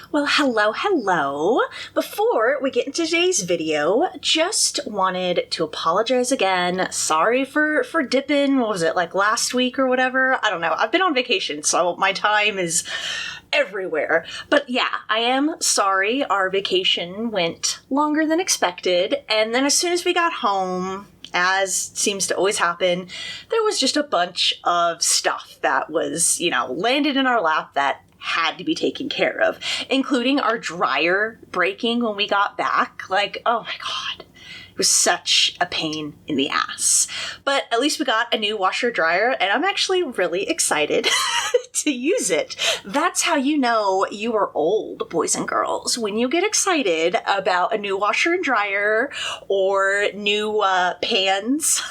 Well, hello. Before we get into today's video, just wanted to apologize again. Sorry for dipping, what was it, like last week or whatever? I don't know. I've been on vacation, so my time is everywhere. But yeah, I am sorry our vacation went longer than expected, and then as soon as we got home, as seems to always happen, there was just a bunch of stuff that was, landed in our lap that had to be taken care of, including our dryer breaking when we got back. Like, oh my God, it was such a pain in the ass. But at least we got a new washer dryer, and I'm actually really excited to use it. That's how you know you are old, boys and girls, when you get excited about a new washer and dryer or new pans.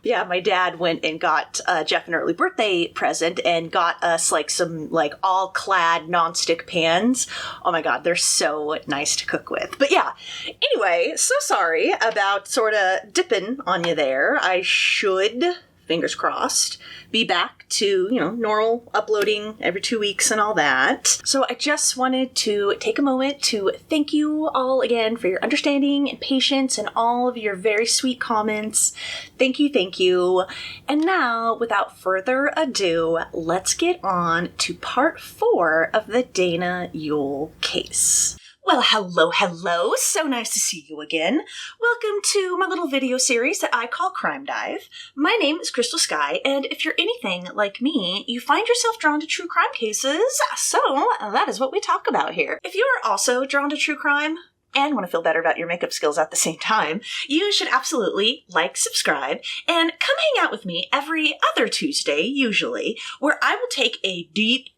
Yeah, my dad went and got Jeff an early birthday present and got us some all-clad nonstick pans. Oh my God, they're so nice to cook with. But yeah, anyway, so sorry about sort of dipping on you there. I should, fingers crossed, be back to, normal uploading every 2 weeks and all that. So I just wanted to take a moment to thank you all again for your understanding and patience and all of your very sweet comments. Thank you. And now, without further ado, let's get on to part 4 of the Dana Ewell case. Well, hello. So nice to see you again. Welcome to my little video series that I call Crime Dive. My name is Crystal Sky, and if you're anything like me, you find yourself drawn to true crime cases, so that is what we talk about here. If you are also drawn to true crime, and want to feel better about your makeup skills at the same time, you should absolutely subscribe, and come hang out with me every other Tuesday, usually, where I will take a deep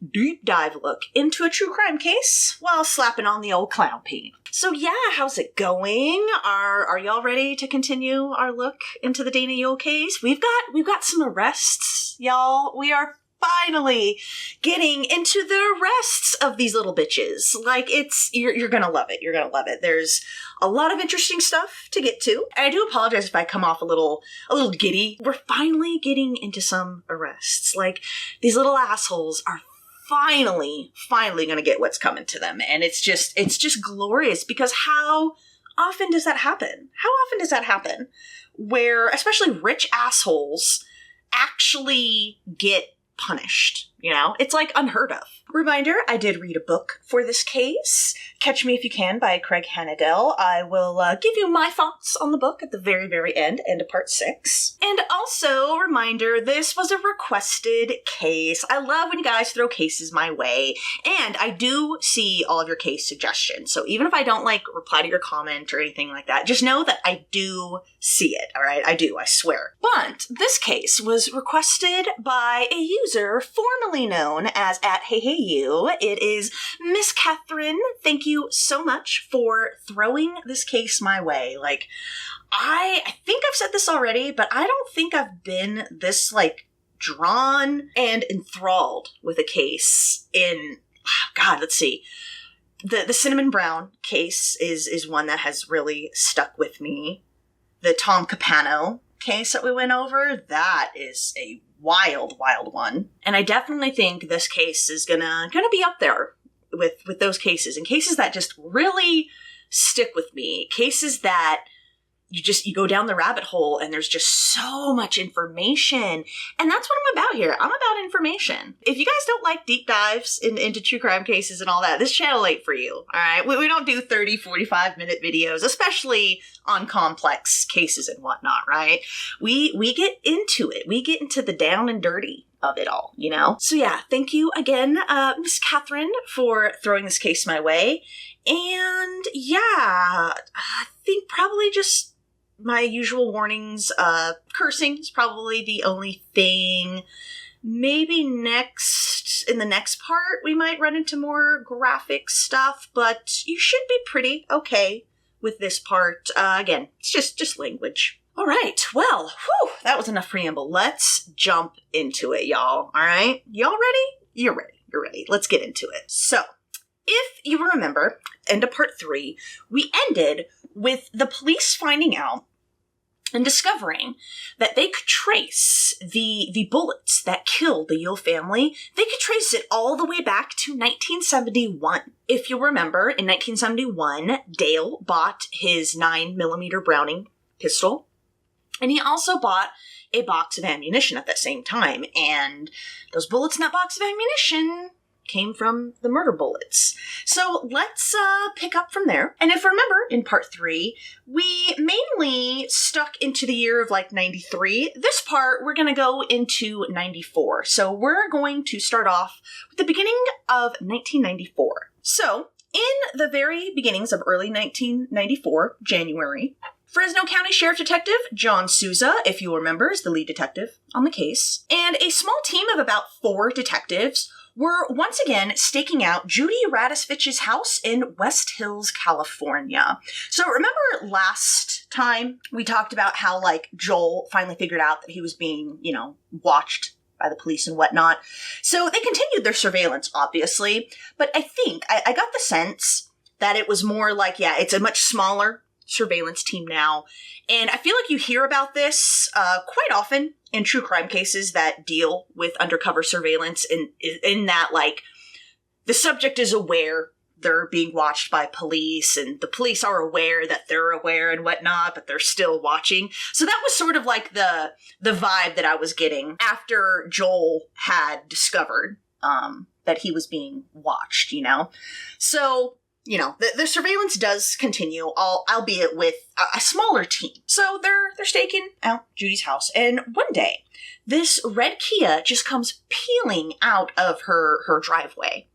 dive look into a true crime case while slapping on the old clown paint. So yeah, how's it going? Are y'all ready to continue our look into the Dana Ewell case? We've got some arrests, y'all. We are finally getting into the arrests of these little bitches. You're gonna love it. You're gonna love it. There's a lot of interesting stuff to get to. And I do apologize if I come off a little giddy. We're finally getting into some arrests. These little assholes are finally gonna get what's coming to them. And it's just glorious, because how often does that happen? Where especially rich assholes actually get punished, It's unheard of. Reminder, I did read a book for this case, Catch Me If You Can by Craig Hanadell. I will give you my thoughts on the book at the very, very end of part 6. And also, reminder, this was a requested case. I love when you guys throw cases my way, and I do see all of your case suggestions. So even if I don't reply to your comment or anything like that, just know that I do see it, all right? I do, I swear. But this case was requested by a user formerly known as @HeyHeyYou. It is Miss Catherine. Thank you so much for throwing this case my way. I think I've said this already, but I don't think I've been this drawn and enthralled with a case in, God, let's see. The Cinnamon Brown case is one that has really stuck with me. The Tom Capano case that we went over, that is a wild one. And I definitely think this case is gonna be up there with those cases, and cases that just really stick with me. Cases that you go down the rabbit hole and there's just so much information. And that's what I'm about here. I'm about information. If you guys don't like deep dives into true crime cases and all that, this channel ain't for you, all right? We don't do 30, 45-minute videos, especially on complex cases and whatnot, right? We get into it. We get into the down and dirty of it all, So yeah, thank you again, Miss Catherine, for throwing this case my way. And yeah, I think probably just my usual warnings. Cursing is probably the only thing. Maybe in the next part, we might run into more graphic stuff, but you should be pretty okay with this part. Again, it's just language. All right, well, that was enough preamble. Let's jump into it, y'all. All right, y'all ready? You're ready. Let's get into it. So, if you remember, end of part 3, we ended with the police finding out and discovering that they could trace the bullets that killed the Ewell family, they could trace it all the way back to 1971. If you remember, in 1971, Dale bought his 9mm Browning pistol, and he also bought a box of ammunition at that same time, and those bullets in that box of ammunition came from the murder bullets. So let's pick up from there. And if you remember, in part 3, we mainly stuck into the year of like 93. This part, we're going to go into 94. So we're going to start off with the beginning of 1994. So in the very beginnings of early 1994, January, Fresno County Sheriff Detective John Souza, if you remember, is the lead detective on the case, and a small team of about 4 detectives were once again staking out Judy Radisvich's house in West Hills, California. So remember last time we talked about how, like, Joel finally figured out that he was being, watched by the police and whatnot. So they continued their surveillance, obviously, but I think I got the sense that it was more like, it's a much smaller surveillance team now. And I feel like you hear about this quite often in true crime cases that deal with undercover surveillance in that, like, the subject is aware they're being watched by police and the police are aware that they're aware and whatnot, but they're still watching. So that was sort of like the vibe that I was getting after Joel had discovered that he was being watched, So the surveillance does continue, albeit with a smaller team. So they're staking out Judy's house, and one day, this red Kia just comes peeling out of her driveway.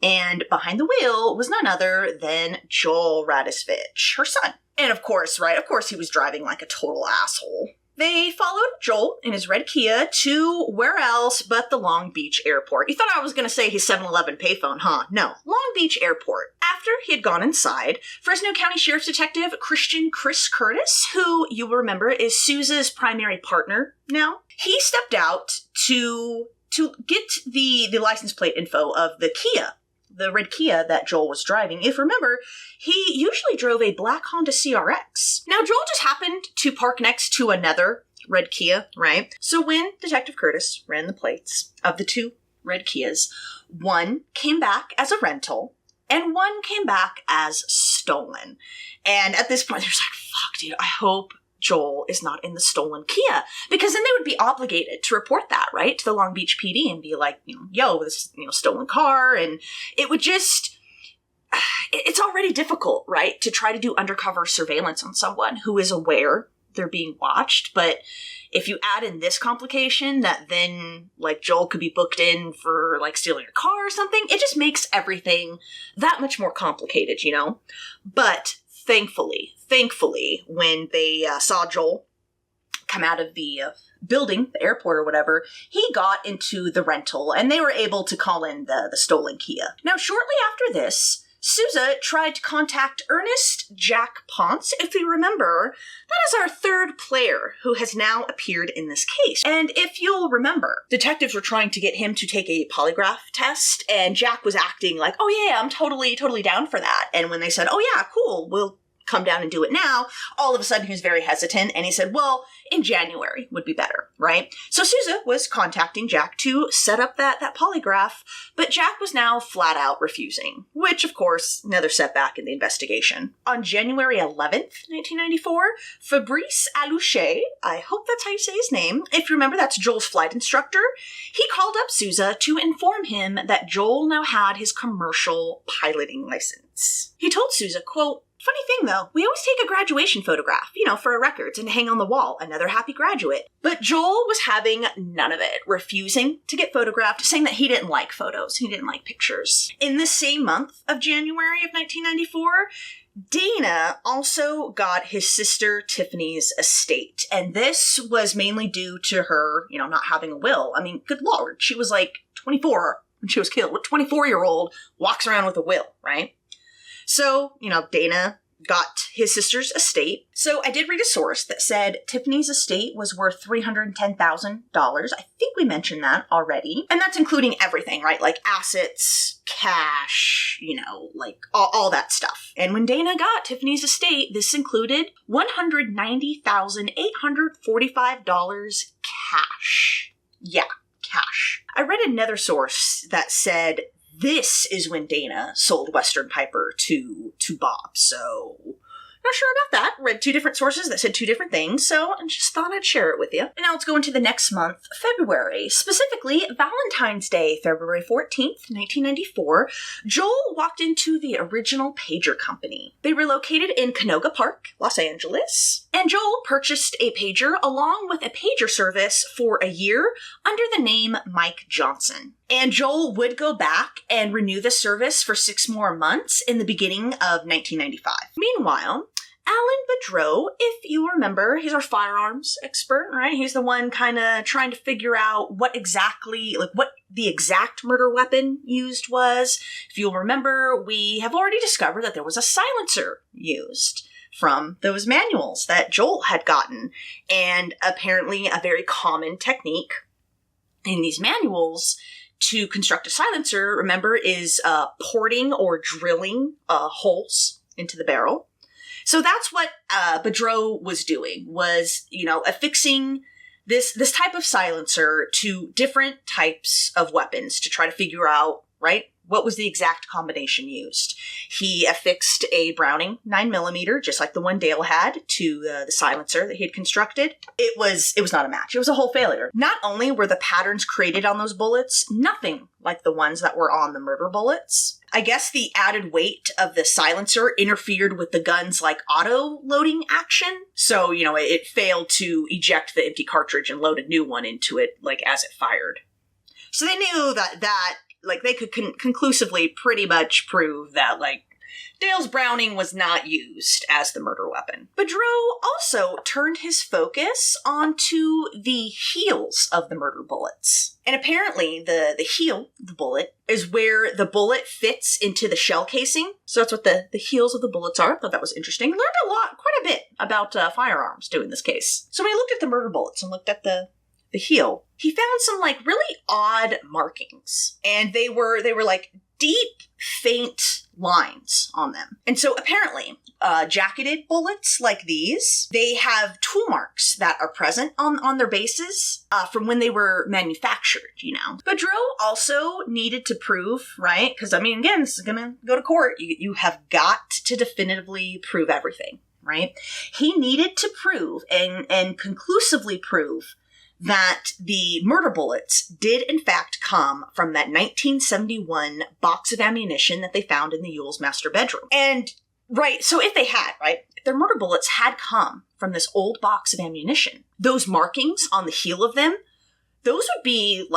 And behind the wheel was none other than Joel Radisvich, her son. And of course, he was driving like a total asshole. They followed Joel in his red Kia to where else but the Long Beach airport. You thought I was going to say his 7-Eleven payphone, huh? No, Long Beach airport. After he had gone inside, Fresno County Sheriff's Detective Chris Curtis, who you will remember is Sousa's primary partner now, he stepped out to get the license plate info of the Kia, the red Kia that Joel was driving. If you remember, he usually drove a black Honda CRX. Now, Joel just happened to park next to another red Kia, right? So when Detective Curtis ran the plates of the 2 red Kias, one came back as a rental and one came back as stolen. And at this point, there's like, fuck, dude, I hope Joel is not in the stolen Kia, because then they would be obligated to report that, right, to the Long Beach PD and be like, yo, this, stolen car. And it would just, it's already difficult, right, to try to do undercover surveillance on someone who is aware they're being watched. But if you add in this complication that then, like, Joel could be booked in for, like, stealing a car or something, it just makes everything that much more complicated, But thankfully, when they saw Joel come out of the building, the airport or whatever, he got into the rental and they were able to call in the stolen Kia. Now, shortly after this, Sousa tried to contact Ernest Jack Ponce. If you remember, that is our 3rd player who has now appeared in this case. And if you'll remember, detectives were trying to get him to take a polygraph test, and Jack was acting like, oh yeah, I'm totally down for that. And when they said, oh yeah, cool, we'll come down and do it now, all of a sudden he was very hesitant, and he said, well, in January would be better, right? So Sousa was contacting Jack to set up that polygraph, but Jack was now flat out refusing, which, of course, another setback in the investigation. On January 11th, 1994, Fabrice Alouche, I hope that's how you say his name, if you remember, that's Joel's flight instructor, he called up Sousa to inform him that Joel now had his commercial piloting license. He told Sousa, quote, funny thing, though, we always take a graduation photograph, for our records and hang on the wall, another happy graduate. But Joel was having none of it, refusing to get photographed, saying that he didn't like photos, he didn't like pictures. In the same month of January of 1994, Dana also got his sister Tiffany's estate, and this was mainly due to her, not having a will. I mean, good lord, she was like 24 when she was killed. What 24-year-old walks around with a will, right? So, Dana got his sister's estate. So I did read a source that said Tiffany's estate was worth $310,000. I think we mentioned that already. And that's including everything, right? Like assets, cash, like all that stuff. And when Dana got Tiffany's estate, this included $190,845 cash. Yeah, cash. I read another source that said this is when Dana sold Western Piper to Bob, so not sure about that. Read two different sources that said two different things, so I just thought I'd share it with you. And now let's go into the next month, February. Specifically, Valentine's Day, February 14th, 1994, Joel walked into the original pager company. They were located in Canoga Park, Los Angeles, and Joel purchased a pager along with a pager service for a year under the name Mike Johnson. And Joel would go back and renew the service for 6 more months in the beginning of 1995. Meanwhile, Alan Bedreau, if you remember, he's our firearms expert, right? He's the one kind of trying to figure out what the exact murder weapon used was. If you'll remember, we have already discovered that there was a silencer used from those manuals that Joel had gotten. And apparently a very common technique in these manuals to construct a silencer, remember, is porting or drilling holes into the barrel. So that's what Bedreau was doing, was, affixing this type of silencer to different types of weapons to try to figure out, right, what was the exact combination used. He affixed a Browning 9mm, just like the one Dale had, to the silencer that he had constructed. It was not a match. It was a whole failure. Not only were the patterns created on those bullets nothing like the ones that were on the murder bullets, I guess the added weight of the silencer interfered with the gun's, auto-loading action. So, it failed to eject the empty cartridge and load a new one into it, as it fired. So they knew that they could conclusively pretty much prove that, Dale's Browning was not used as the murder weapon. Bedreau also turned his focus onto the heels of the murder bullets. And apparently the heel of the bullet is where the bullet fits into the shell casing. So that's what the heels of the bullets are. I thought that was interesting. Learned quite a bit about firearms doing this case. So when he looked at the murder bullets and looked at the heel, he found some really odd markings. And they were deep, faint lines on them. And so apparently, jacketed bullets like these, they have tool marks that are present on their bases from when they were manufactured, Bedreau also needed to prove, right? Because, again, this is going to go to court. You have got to definitively prove everything, right? He needed to prove and conclusively prove that the murder bullets did in fact come from that 1971 box of ammunition that they found in the Ewell's master bedroom. And, right, so if their murder bullets had come from this old box of ammunition, those markings on the heel of them, those would be,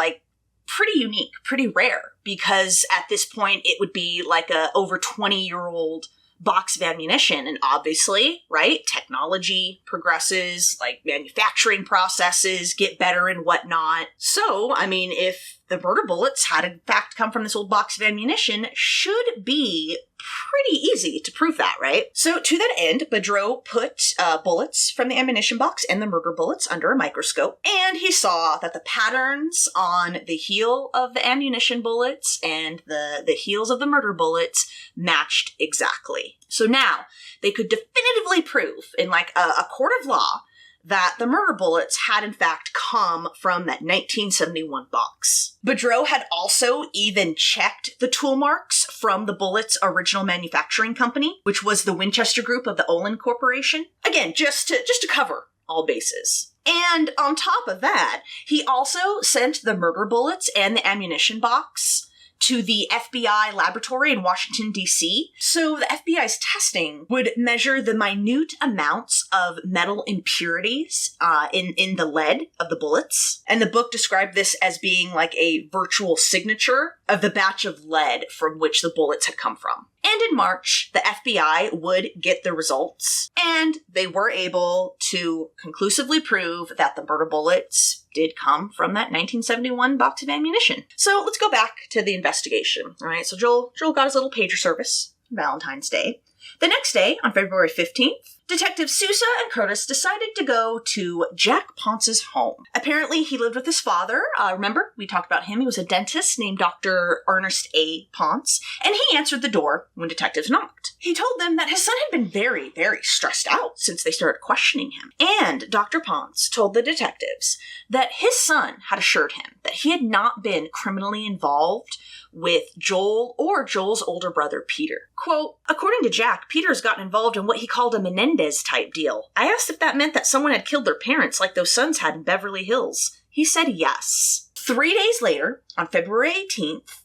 pretty unique, pretty rare, because at this point it would be a over 20-year-old box of ammunition. And obviously, right, technology progresses, manufacturing processes get better and whatnot. So, if the murder bullets had in fact come from this old box of ammunition, should be pretty easy to prove that, right? So to that end, Bedreau put bullets from the ammunition box and the murder bullets under a microscope, and he saw that the patterns on the heel of the ammunition bullets and the heels of the murder bullets matched exactly. So now they could definitively prove in a court of law that the murder bullets had in fact come from that 1971 box. Bedreau had also even checked the tool marks from the bullets' original manufacturing company, which was the Winchester Group of the Olin Corporation. Again, just to cover all bases. And on top of that, he also sent the murder bullets and the ammunition box to the FBI laboratory in Washington, D.C. So the FBI's testing would measure the minute amounts of metal impurities in the lead of the bullets. And the book described this as being a virtual signature of the batch of lead from which the bullets had come from. And in March, the FBI would get the results, and they were able to conclusively prove that the murder bullets did come from that 1971 box of ammunition. So let's go back to the investigation. All right, so Joel got his little pager service on Valentine's Day. The next day, on February 15th, Detective Sousa and Curtis decided to go to Jack Ponce's home. Apparently, he lived with his father. Remember, we talked about him. He was a dentist named Dr. Ernest A. Ponce, and he answered the door when detectives knocked. He told them that his son had been very, very stressed out since they started questioning him. And Dr. Ponce told the detectives that his son had assured him that he had not been criminally involved with Joel or Joel's older brother, Peter. Quote, according to Jack, Peter's gotten involved in what he called a Menendez-type deal. I asked if that meant that someone had killed their parents like those sons had in Beverly Hills. He said yes. 3 days later, on February 18th,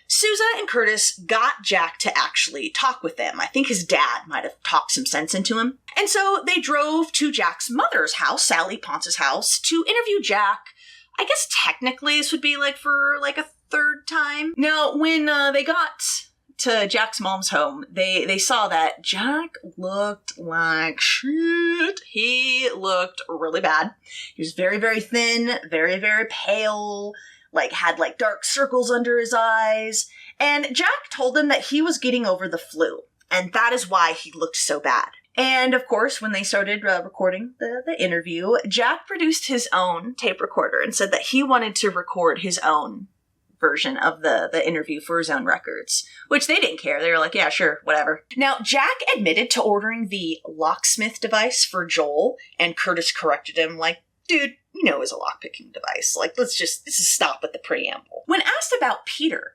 Sousa and Curtis got Jack to actually talk with them. I think his dad might have talked some sense into him. And so they drove to Jack's mother's house, Sally Ponce's house, to interview Jack. I guess technically this would be for a third time. Now, when they got to Jack's mom's home, they saw that Jack looked like shit. He looked really bad. He was very, very thin, very, very pale, had dark circles under his eyes. And Jack told them that he was getting over the flu, and that is why he looked so bad. And of course, when they started recording the interview, Jack produced his own tape recorder and said that he wanted to record his own version of the interview for his own records, which they didn't care. They were like, yeah, sure, whatever. Now, Jack admitted to ordering the locksmith device for Joel, and Curtis corrected him dude, it was a lockpicking device. Let's just stop with the preamble. When asked about Peter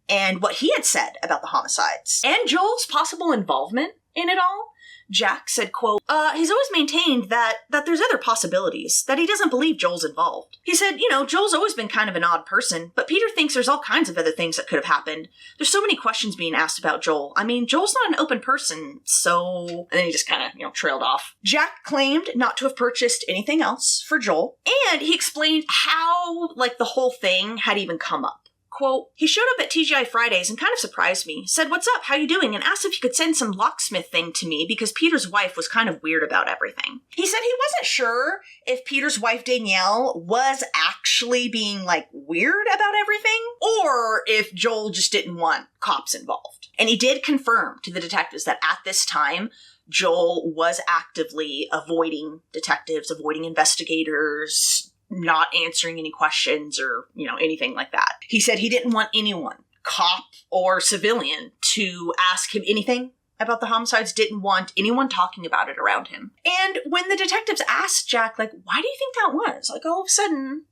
and what he had said about the homicides and Joel's possible involvement in it all, Jack said, quote, he's always maintained that there's other possibilities, that he doesn't believe Joel's involved. He said, Joel's always been kind of an odd person, but Peter thinks there's all kinds of other things that could have happened. There's so many questions being asked about Joel. I mean, Joel's not an open person, so... And then he just kind of, trailed off. Jack claimed not to have purchased anything else for Joel, and he explained how, the whole thing had even come up. Quote, he showed up at TGI Fridays and kind of surprised me, said, what's up, how you doing, and asked if he could send some locksmith thing to me because Peter's wife was kind of weird about everything. He said he wasn't sure if Peter's wife Danielle was actually being, weird about everything, or if Joel just didn't want cops involved. And he did confirm to the detectives that at this time, Joel was actively avoiding detectives, avoiding investigators, not answering any questions or, anything like that. He said he didn't want anyone, cop or civilian, to ask him anything about the homicides, didn't want anyone talking about it around him. And when the detectives asked Jack, why do you think that was? All of a sudden,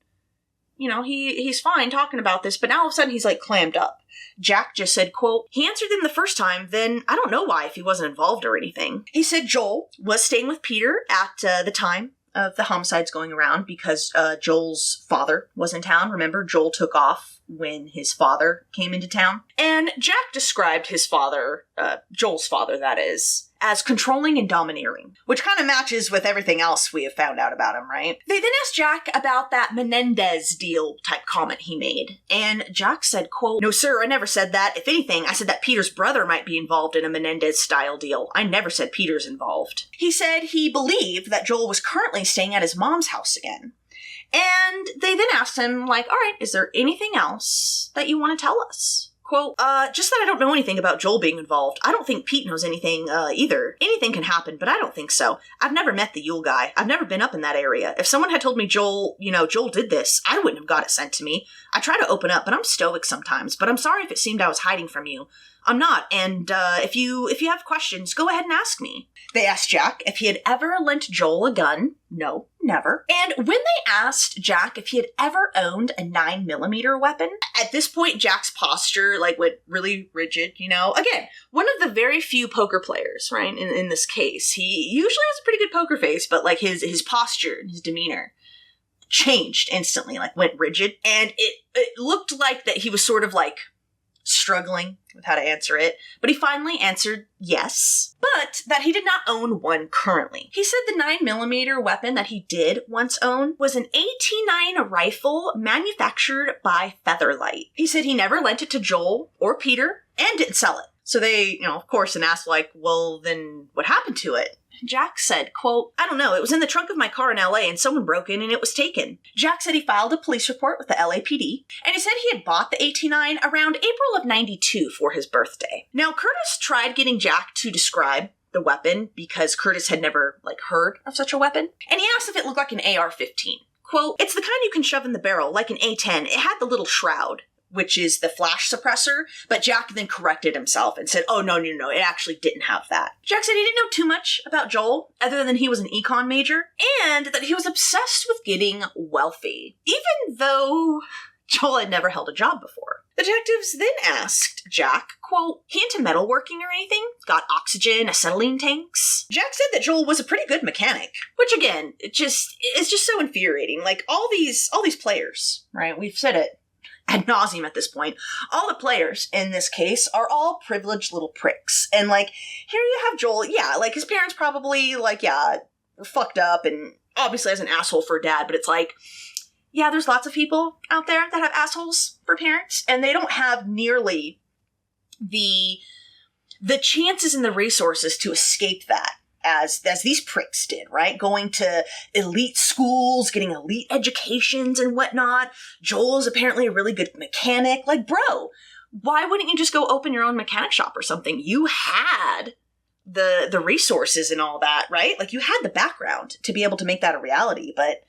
he's fine talking about this, but now all of a sudden he's, clammed up. Jack just said, quote, he answered them the first time, then I don't know why if he wasn't involved or anything. He said Joel was staying with Peter at the time of the homicides going around because Joel's father was in town. Remember, Joel took off when his father came into town. And Jack described his father, Joel's father that is, as controlling and domineering, which kind of matches with everything else we have found out about him, right? They then asked Jack about that Menendez deal type comment he made. And Jack said, quote, no, sir, I never said that. If anything, I said that Peter's brother might be involved in a Menendez-style deal. I never said Peter's involved. He said he believed that Joel was currently staying at his mom's house again. And they then asked him, all right, is there anything else that you want to tell us? Quote, just that I don't know anything about Joel being involved. I don't think Pete knows anything, either. Anything can happen, but I don't think so. I've never met the Ewell guy. I've never been up in that area. If someone had told me Joel did this, I wouldn't have got it sent to me. I try to open up, but I'm stoic sometimes. But I'm sorry if it seemed I was hiding from you. I'm not, and if you have questions, go ahead and ask me. They asked Jack if he had ever lent Joel a gun. No, never. And when they asked Jack if he had ever owned a 9mm weapon, at this point, Jack's posture, went really rigid, Again, one of the very few poker players, right, in this case. He usually has a pretty good poker face, but, his posture and his demeanor changed instantly, went rigid. And it looked like that he was sort of, struggling with how to answer it, but he finally answered yes, but that he did not own one currently. He said the 9mm weapon that he did once own was an AT-9 rifle manufactured by Featherlight. He said he never lent it to Joel or Peter and didn't sell it. So they, of course, and asked, like, well, then what happened to it? Jack said, quote, I don't know, it was in the trunk of my car in LA and someone broke in and it was taken. Jack said he filed a police report with the LAPD, and he said he had bought the 89 around April of 92 for his birthday. Now, Curtis tried getting Jack to describe the weapon because Curtis had never, heard of such a weapon, and he asked if it looked like an AR-15. Quote, it's the kind you can shove in the barrel, like an A-10. It had the little shroud, which is the flash suppressor, but Jack then corrected himself and said, oh, no, it actually didn't have that. Jack said he didn't know too much about Joel, other than he was an econ major, and that he was obsessed with getting wealthy, even though Joel had never held a job before. The detectives then asked Jack, quote, he into metalworking or anything? Got oxygen, acetylene tanks? Jack said that Joel was a pretty good mechanic, which again, it's just so infuriating. Like, all these players, right? We've said it ad nauseum at this point. All the players in this case are all privileged little pricks. And here you have Joel, his parents probably, were fucked up and obviously as an asshole for a dad, but it's there's lots of people out there that have assholes for parents, and they don't have nearly the chances and the resources to escape that as these pricks did, right? Going to elite schools, getting elite educations and whatnot. Joel's apparently a really good mechanic. Bro, why wouldn't you just go open your own mechanic shop or something? You had the resources and all that, right? You had the background to be able to make that a reality, but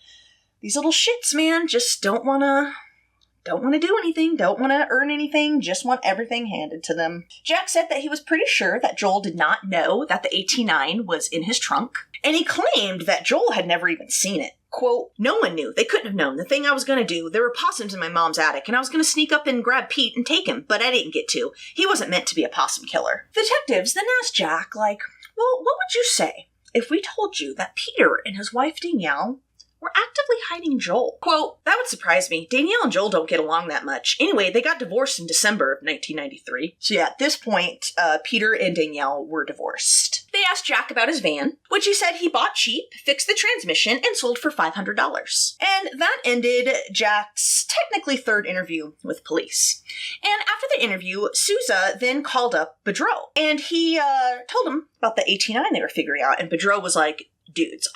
these little shits, man, just don't want to do anything, don't want to earn anything, just want everything handed to them. Jack said that he was pretty sure that Joel did not know that the 89 was in his trunk, and he claimed that Joel had never even seen it. Quote, no one knew. They couldn't have known. The thing I was going to do, there were possums in my mom's attic, and I was going to sneak up and grab Pete and take him, but I didn't get to. He wasn't meant to be a possum killer. The detectives then asked Jack, well, what would you say if we told you that Peter and his wife Danielle were actively hiding Joel? Quote, that would surprise me. Danielle and Joel don't get along that much. Anyway, they got divorced in December of 1993. So at this point, Peter and Danielle were divorced. They asked Jack about his van, which he said he bought cheap, fixed the transmission, and sold for $500. And that ended Jack's technically third interview with police. And after the interview, Sousa then called up Bedreau, and he told him about the 89 they were figuring out, and Bedreau was like, dudes,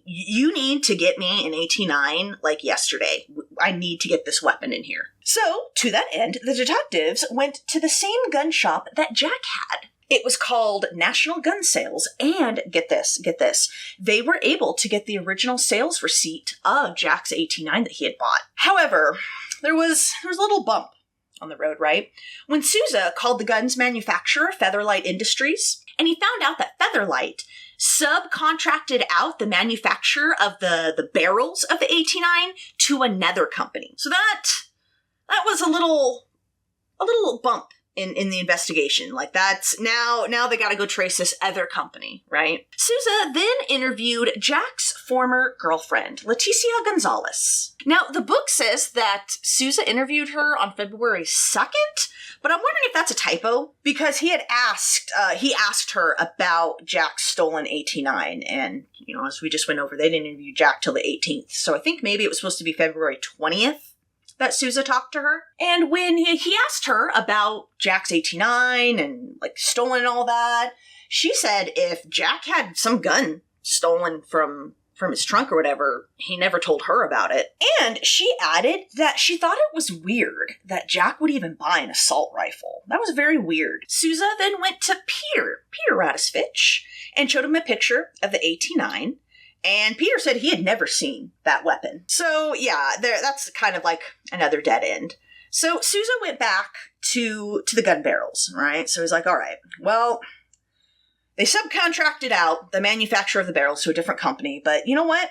you need to get me an 89 yesterday. I need to get this weapon in here. So, to that end, the detectives went to the same gun shop that Jack had. It was called National Gun Sales, and get this, they were able to get the original sales receipt of Jack's 89 that he had bought. However, there was a little bump on the road, right? When Sousa called the gun's manufacturer, Featherlight Industries, and he found out that Featherlight subcontracted out the manufacture of the barrels of the 89 to another company. So that was a little bump in the investigation. That's now they gotta go trace this other company, right? Sousa then interviewed Jack's former girlfriend, Leticia Gonzalez. Now, the book says that Sousa interviewed her on February 2nd, but I'm wondering if that's a typo, because he asked her about Jack's stolen 89, and, as we just went over, they didn't interview Jack till the 18th, so I think maybe it was supposed to be February 20th that Sousa talked to her. And when he asked her about Jack's 89 and, stolen and all that, she said if Jack had some gun stolen from his trunk or whatever, he never told her about it. And she added that she thought it was weird that Jack would even buy an assault rifle. That was very weird. Sousa then went to Peter Radisfitch, and showed him a picture of the 89. And Peter said he had never seen that weapon. So, that's kind of another dead end. So Sousa went back to the gun barrels, right? So he's like, all right, well, they subcontracted out the manufacture of the barrels to a different company, but you know what?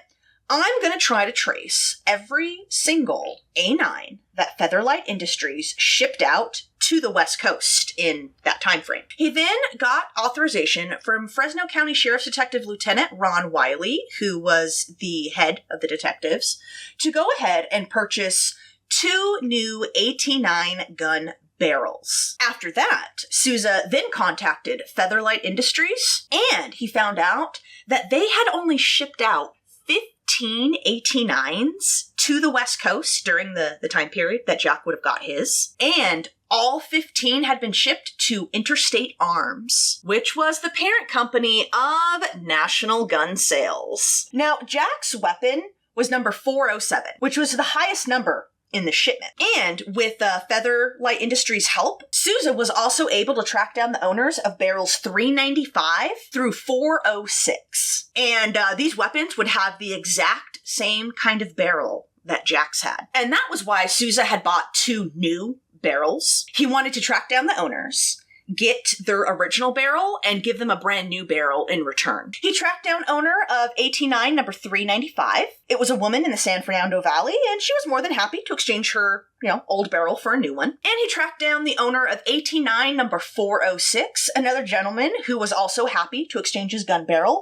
I'm going to try to trace every single A9 that Featherlight Industries shipped out to the West Coast in that time frame. He then got authorization from Fresno County Sheriff's Detective Lieutenant Ron Wiley, who was the head of the detectives, to go ahead and purchase 2 new 89 gun barrels. After that, Sousa then contacted Featherlight Industries, and he found out that they had only shipped out 15 15 to the West Coast during the time period that Jack would have got his. And all 15 had been shipped to Interstate Arms, which was the parent company of National Gun Sales. Now, Jack's weapon was number 407, which was the highest number in the shipment. And with Feather Light Industries' help, Sousa was also able to track down the owners of barrels 395 through 406. And these weapons would have the exact same kind of barrel that Jack's had. And that was why Sousa had bought 2 new barrels. He wanted to track down the owners, get their original barrel, and give them a brand new barrel in return. He tracked down owner of 89 number 395. It was a woman in the San Fernando Valley, and she was more than happy to exchange her, old barrel for a new one. And he tracked down the owner of 89 number 406, another gentleman who was also happy to exchange his gun barrel.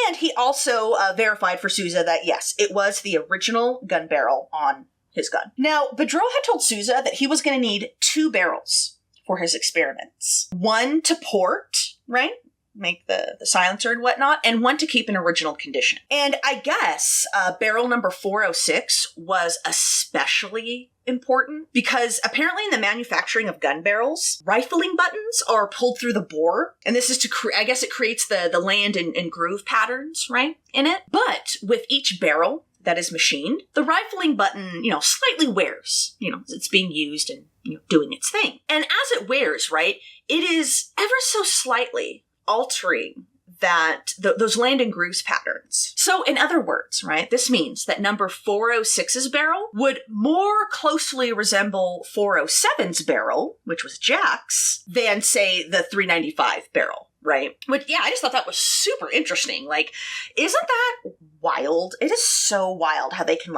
And he also verified for Sousa that, yes, it was the original gun barrel on his gun. Now, Bedreau had told Sousa that he was going to need 2 barrels for his experiments. One to port, right? Make the silencer and whatnot, and one to keep in original condition. And I guess barrel number 406 was especially important because apparently in the manufacturing of gun barrels, rifling buttons are pulled through the bore. And this is to, I guess it creates the land and groove patterns, right, in it. But with each barrel that is machined, the rifling button, slightly wears, it's being used and, doing its thing. And as it wears, right, it is ever so slightly altering that those land and grooves patterns. So in other words, right, this means that number 406's barrel would more closely resemble 407's barrel, which was Jack's, than say the 395 barrel. Right? But yeah, I just thought that was super interesting. Like, isn't that wild? It is so wild how they can,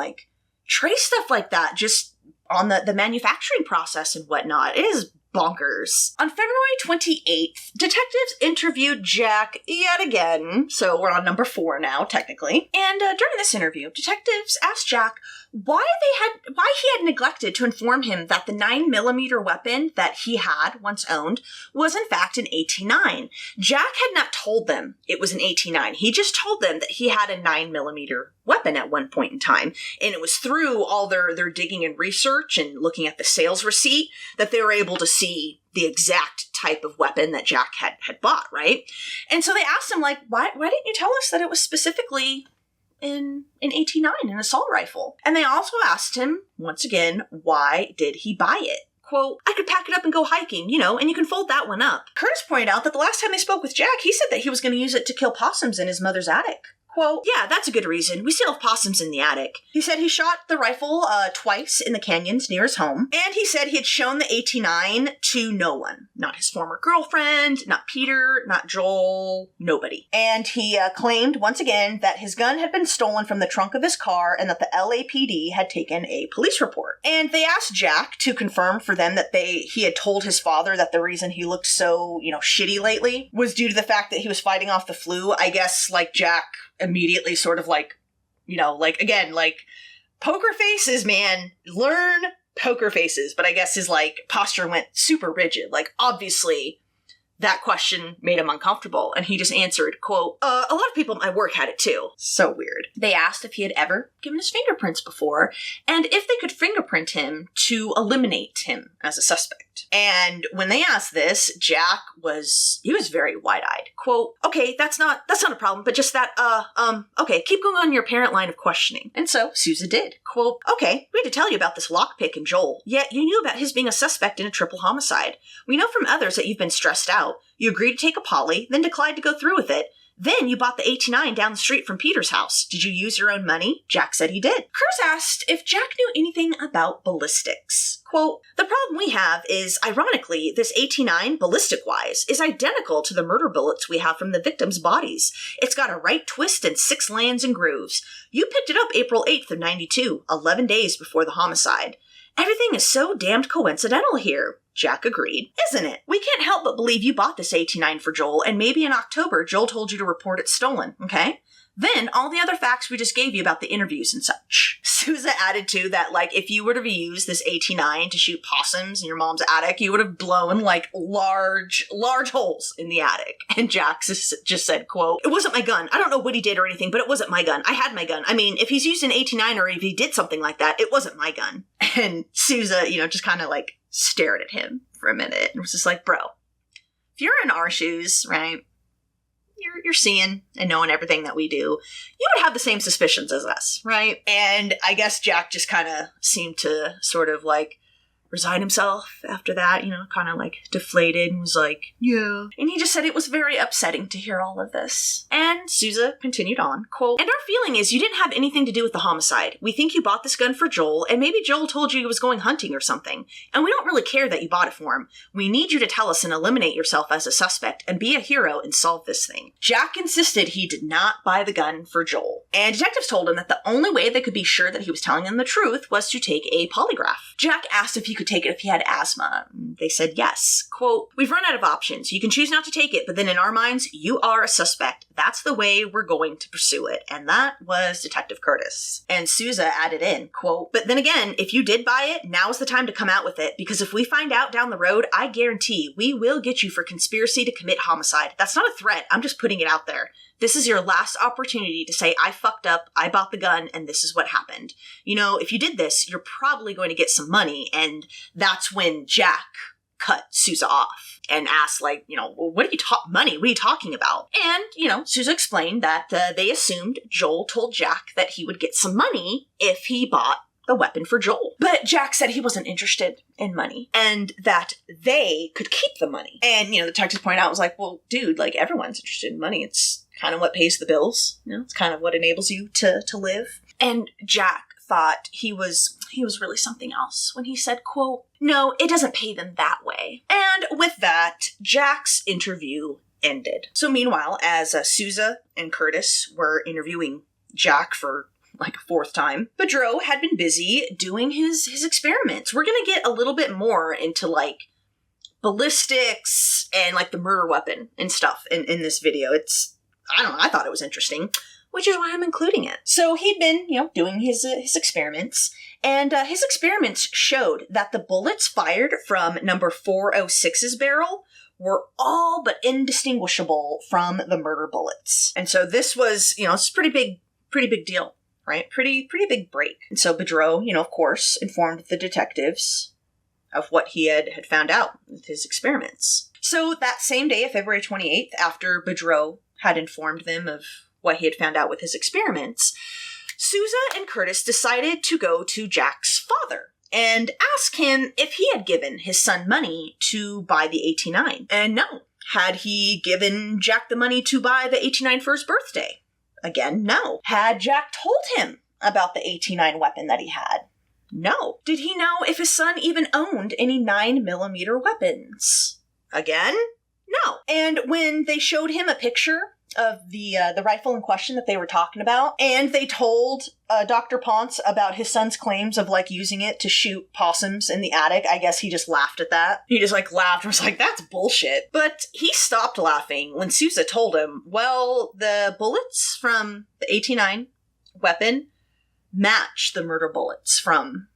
trace stuff like that just on the manufacturing process and whatnot. It is bonkers. On February 28th, detectives interviewed Jack yet again. So we're on number 4 now, technically. And during this interview, detectives asked Jack why he had neglected to inform him that the 9mm weapon that he had once owned was in fact an 89. Jack had not told them it was an 89. He just told them that he had a 9mm weapon at one point in time. And it was through all their digging and research and looking at the sales receipt that they were able to see the exact type of weapon that Jack had bought, right? And so they asked him, why didn't you tell us that it was specifically in an 89, an assault rifle? And they also asked him, once again, why did he buy it? Quote, I could pack it up and go hiking, and you can fold that one up. Curtis pointed out that the last time they spoke with Jack, he said that he was going to use it to kill possums in his mother's attic. Quote, yeah, that's a good reason. We still have possums in the attic. He said he shot the rifle twice in the canyons near his home. And he said he had shown the 89 to no one. Not his former girlfriend, not Peter, not Joel, nobody. And he claimed once again that his gun had been stolen from the trunk of his car and that the LAPD had taken a police report. And they asked Jack to confirm for them that he had told his father that the reason he looked so, shitty lately was due to the fact that he was fighting off the flu. I guess, Jack immediately sort of poker faces, man, learn poker faces. But I guess his posture went super rigid. Obviously that question made him uncomfortable, and he just answered, quote, a lot of people at my work had it too. So weird. They asked if he had ever given his fingerprints before, and if they could fingerprint him to eliminate him as a suspect. And when they asked this, Jack was very wide-eyed. Quote, okay, that's not a problem, but just that, okay, keep going on your apparent line of questioning. And so Sousa did. Quote, okay, we had to tell you about this lockpick in Joel, yet you knew about his being a suspect in a triple homicide. We know from others that you've been stressed out. You agreed to take a poly, then declined to go through with it. Then you bought the 89 down the street from Peter's house. Did you use your own money? Jack said he did. Curtis asked if Jack knew anything about ballistics. Quote, the problem we have is, ironically, this 89, ballistic-wise, is identical to the murder bullets we have from the victims' bodies. It's got a right twist and 6 lands and grooves. You picked it up April 8th of 92, 11 days before the homicide. Everything is so damned coincidental here. Jack agreed. Isn't it? We can't help but believe you bought this 89 for Joel, and maybe in October Joel told you to report it stolen, okay? Then all the other facts we just gave you about the interviews and such. Sousa added too that, like, if you were to use this AT9 to shoot possums in your mom's attic, you would have blown, like, large holes in the attic. And Jax just said, quote, "It wasn't my gun. I don't know what he did or anything, but it wasn't my gun. I had my gun. I mean, if he's used an AT9 or if he did something like that, it wasn't my gun." And Sousa, just kind of, like, stared at him for a minute and was just like, bro, if you're in our shoes, right? You're seeing and knowing everything that we do, you would have the same suspicions as us, right? And I guess Jack just kind of seemed to sort of like resign himself after that, kind of like deflated and was like, yeah. And he just said it was very upsetting to hear all of this. And Sousa continued on, quote, "And our feeling is you didn't have anything to do with the homicide. We think you bought this gun for Joel, and maybe Joel told you he was going hunting or something. And we don't really care that you bought it for him. We need you to tell us and eliminate yourself as a suspect and be a hero and solve this thing." Jack insisted he did not buy the gun for Joel. And detectives told him that the only way they could be sure that he was telling them the truth was to take a polygraph. Jack asked if he could take it if he had asthma. They said yes. Quote, "We've run out of options. You can choose not to take it, but then in our minds, you are a suspect. That's the way we're going to pursue it." And that was Detective Curtis. And Sousa added in, quote, "But then again, if you did buy it, now's the time to come out with it, because if we find out down the road, I guarantee we will get you for conspiracy to commit homicide. That's not a threat. I'm just putting it out there. This is your last opportunity to say, I fucked up, I bought the gun, and this is what happened. If you did this, you're probably going to get some money." And that's when Jack cut Sousa off and asked, like, what are you money? What are you talking about? And, Sousa explained that they assumed Joel told Jack that he would get some money if he bought the weapon for Joel. But Jack said he wasn't interested in money and that they could keep the money. And, the detectives pointed out, was like, well, dude, like, everyone's interested in money. It's kind of what pays the bills. It's kind of what enables you to live. And Jack thought he was really something else when he said, quote, "No, it doesn't pay them that way." And with that, Jack's interview ended. So meanwhile, as Sousa and Curtis were interviewing Jack for like a fourth time, Bedreau had been busy doing his experiments. We're going to get a little bit more into like ballistics and like the murder weapon and stuff in this video. I thought it was interesting, which is why I'm including it. So he'd been, doing his experiments, and his experiments showed that the bullets fired from number 406's barrel were all but indistinguishable from the murder bullets. And so this was, it's a pretty big deal, right? Pretty big break. And so Bedreau, of course, informed the detectives of what he had found out with his experiments. So that same day of February 28th, after Bedreau had informed them of what he had found out with his experiments, Sousa and Curtis decided to go to Jack's father and ask him if he had given his son money to buy the AT9. And no. Had he given Jack the money to buy the AT9 for his birthday? Again, no. Had Jack told him about the AT9 weapon that he had? No. Did he know if his son even owned any 9mm weapons? Again, no. And when they showed him a picture of the rifle in question that they were talking about, and they told Dr. Ponce about his son's claims of like using it to shoot possums in the attic, I guess he just laughed at that. He just like laughed and was like, that's bullshit. But he stopped laughing when Sousa told him, well, the bullets from the AT9 weapon match the murder bullets from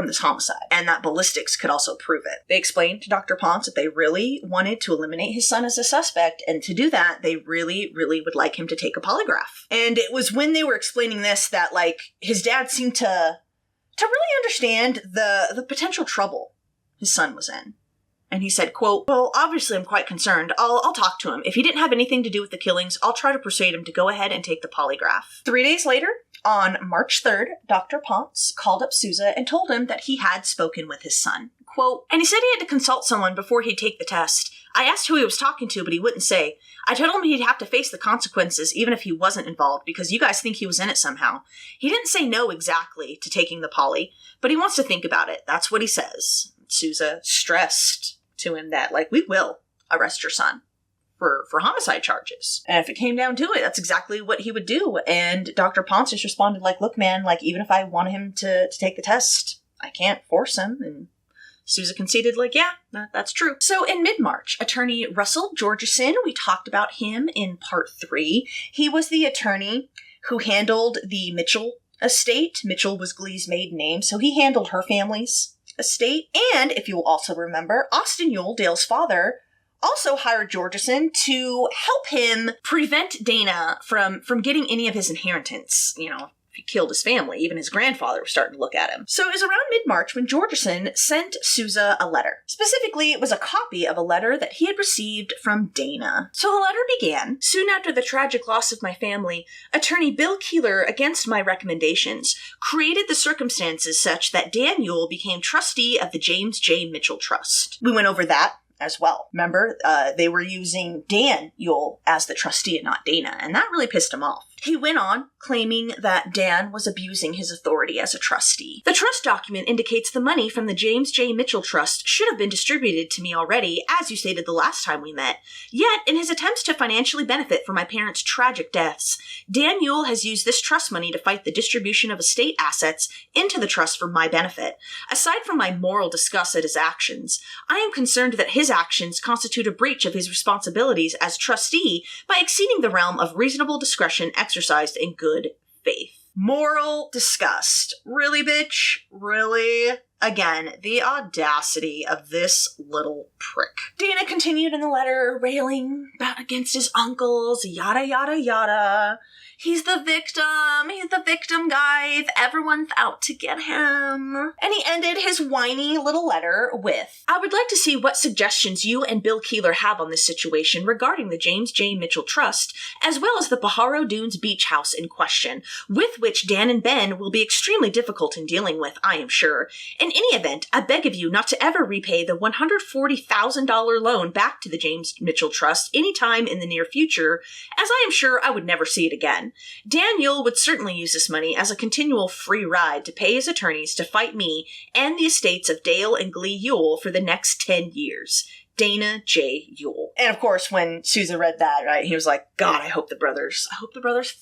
this homicide, and that ballistics could also prove it. They explained to Dr. Ponce that they really wanted to eliminate his son as a suspect, and to do that, they really, really would like him to take a polygraph. And it was when they were explaining this that, like, his dad seemed to really understand the potential trouble his son was in. And he said, quote, well, obviously I'm quite concerned. I'll talk to him. If he didn't have anything to do with the killings, I'll try to persuade him to go ahead and take the polygraph. 3 days later, on March 3rd, Dr. Ponce called up Sousa and told him that he had spoken with his son. Quote, and he said he had to consult someone before he'd take the test. I asked who he was talking to, but he wouldn't say. I told him he'd have to face the consequences even if he wasn't involved because you guys think he was in it somehow. He didn't say no exactly to taking the poly, but he wants to think about it. That's what he says. Sousa stressed to him that, like, we will arrest your son for homicide charges. And if it came down to it, that's exactly what he would do. And Dr. Ponce just responded like, look, man, like, even if I want him to take the test, I can't force him. And Sousa conceded, like, yeah, that's true. So in mid-March, attorney Russell Georgeson, we talked about him in part 3. He was the attorney who handled the Mitchell estate. Mitchell was Glee's maiden name, so he handled her family's estate. And, if you'll also remember, Austin Ewell, Dale's father, also hired Georgeson to help him prevent Dana from getting any of his inheritance. You know, if he killed his family, even his grandfather was starting to look at him. So it was around mid-March when Georgeson sent Sousa a letter. Specifically, it was a copy of a letter that he had received from Dana. So the letter began, "Soon after the tragic loss of my family, attorney Bill Keeler, against my recommendations, created the circumstances such that Dan Ewell became trustee of the James J. Mitchell Trust." We went over that as well. Remember, they were using Dan Ewell as the trustee and not Dana, and that really pissed him off. He went on, claiming that Dan was abusing his authority as a trustee. "The trust document indicates the money from the James J. Mitchell Trust should have been distributed to me already, as you stated the last time we met. Yet, in his attempts to financially benefit from my parents' tragic deaths, Dan Ewell has used this trust money to fight the distribution of estate assets into the trust for my benefit. Aside from my moral disgust at his actions, I am concerned that his actions constitute a breach of his responsibilities as trustee by exceeding the realm of reasonable discretion exercised in good faith." Moral disgust. Really, bitch? Really? Again, the audacity of this little prick. Dana continued in the letter, railing about against his uncles, yada yada yada. He's the victim, guys. Everyone's out to get him. And he ended his whiny little letter with, "I would like to see what suggestions you and Bill Keeler have on this situation regarding the James J. Mitchell Trust, as well as the Pajaro Dunes beach house in question, with which Dan and Ben will be extremely difficult in dealing with, I am sure. In any event, I beg of you not to ever repay the $140,000 loan back to the James Mitchell Trust any time in the near future, as I am sure I would never see it again. Dan Ewell would certainly use this money as a continual free ride to pay his attorneys to fight me and the estates of Dale and Glee Ewell for the next 10 years. Dana J. Ewell." And of course, when Sousa read that, right, he was like, God, I hope the brothers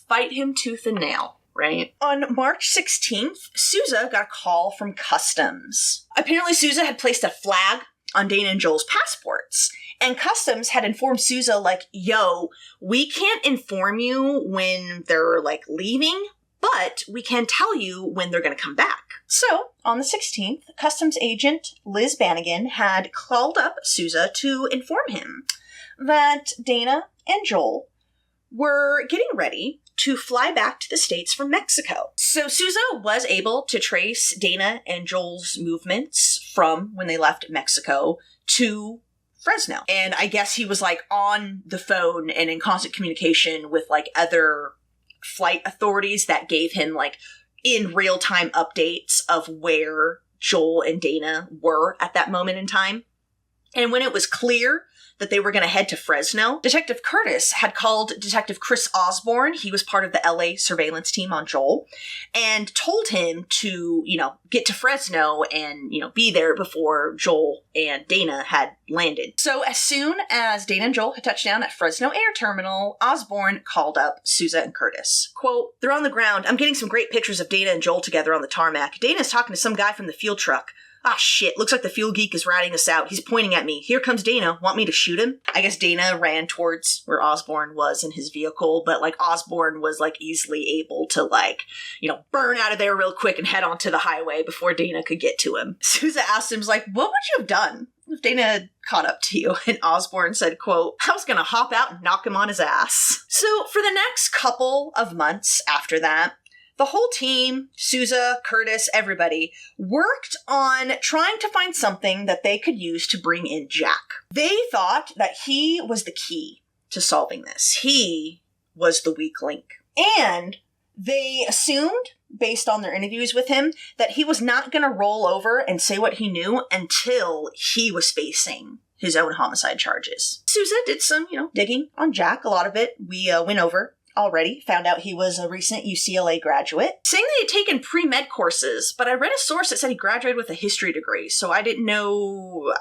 fight him tooth and nail. Right? On March 16th, Sousa got a call from Customs. Apparently, Sousa had placed a flag on Dana and Joel's passports. And Customs had informed Sousa, like, yo, we can't inform you when they're, like, leaving, but we can tell you when they're going to come back. So, on the 16th, Customs agent Liz Bannigan had called up Sousa to inform him that Dana and Joel were getting ready to fly back to the States from Mexico. So Sousa was able to trace Dana and Joel's movements from when they left Mexico to Fresno. And I guess he was like on the phone and in constant communication with like other flight authorities that gave him like in real time updates of where Joel and Dana were at that moment in time. And when it was clear that they were going to head to Fresno, Detective Curtis had called Detective Chris Osborne. He was part of the LA surveillance team on Joel, and told him to, get to Fresno and, be there before Joel and Dana had landed. So as soon as Dana and Joel had touched down at Fresno Air Terminal, Osborne called up Sousa and Curtis. Quote, "They're on the ground. I'm getting some great pictures of Dana and Joel together on the tarmac. Dana's talking to some guy from the fuel truck. Ah, shit, looks like the fuel geek is ratting us out. He's pointing at me. Here comes Dana. Want me to shoot him?" I guess Dana ran towards where Osborne was in his vehicle, but, Osborne was, easily able to, burn out of there real quick and head onto the highway before Dana could get to him. Sousa asked him, what would you have done if Dana had caught up to you? And Osborne said, quote, "I was gonna hop out and knock him on his ass." So, for the next couple of months after that, the whole team, Sousa, Curtis, everybody, worked on trying to find something that they could use to bring in Jack. They thought that he was the key to solving this. He was the weak link. And they assumed, based on their interviews with him, that he was not going to roll over and say what he knew until he was facing his own homicide charges. Sousa did some, digging on Jack. A lot of it we went over already. Found out he was a recent UCLA graduate, saying that he had taken pre-med courses, but I read a source that said he graduated with a history degree, so I didn't know.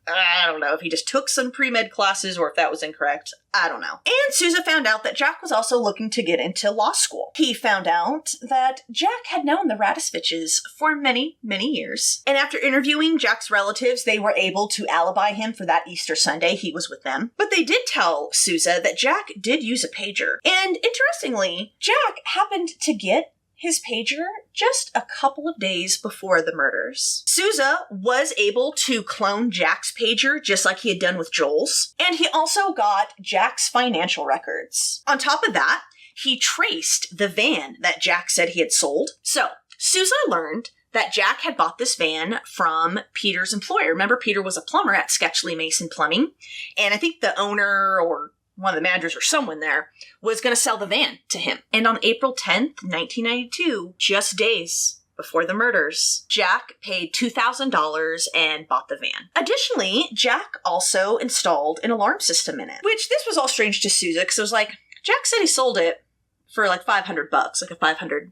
I don't know if he just took some pre-med classes or if that was incorrect. I don't know. And Sousa found out that Jack was also looking to get into law school. He found out that Jack had known the Radisviches for many, many years. And after interviewing Jack's relatives, they were able to alibi him for that Easter Sunday he was with them. But they did tell Sousa that Jack did use a pager. And interestingly, Jack happened to get his pager just a couple of days before the murders. Sousa was able to clone Jack's pager just like he had done with Joel's, and he also got Jack's financial records. On top of that, he traced the van that Jack said he had sold. So, Sousa learned that Jack had bought this van from Peter's employer. Remember, Peter was a plumber at Sketchley Mason Plumbing, and I think the owner or one of the managers or someone there was going to sell the van to him. And on April 10th, 1992, just days before the murders, Jack paid $2,000 and bought the van. Additionally, Jack also installed an alarm system in it, which this was all strange to Sousa because it was like, Jack said he sold it for like $500, like a $500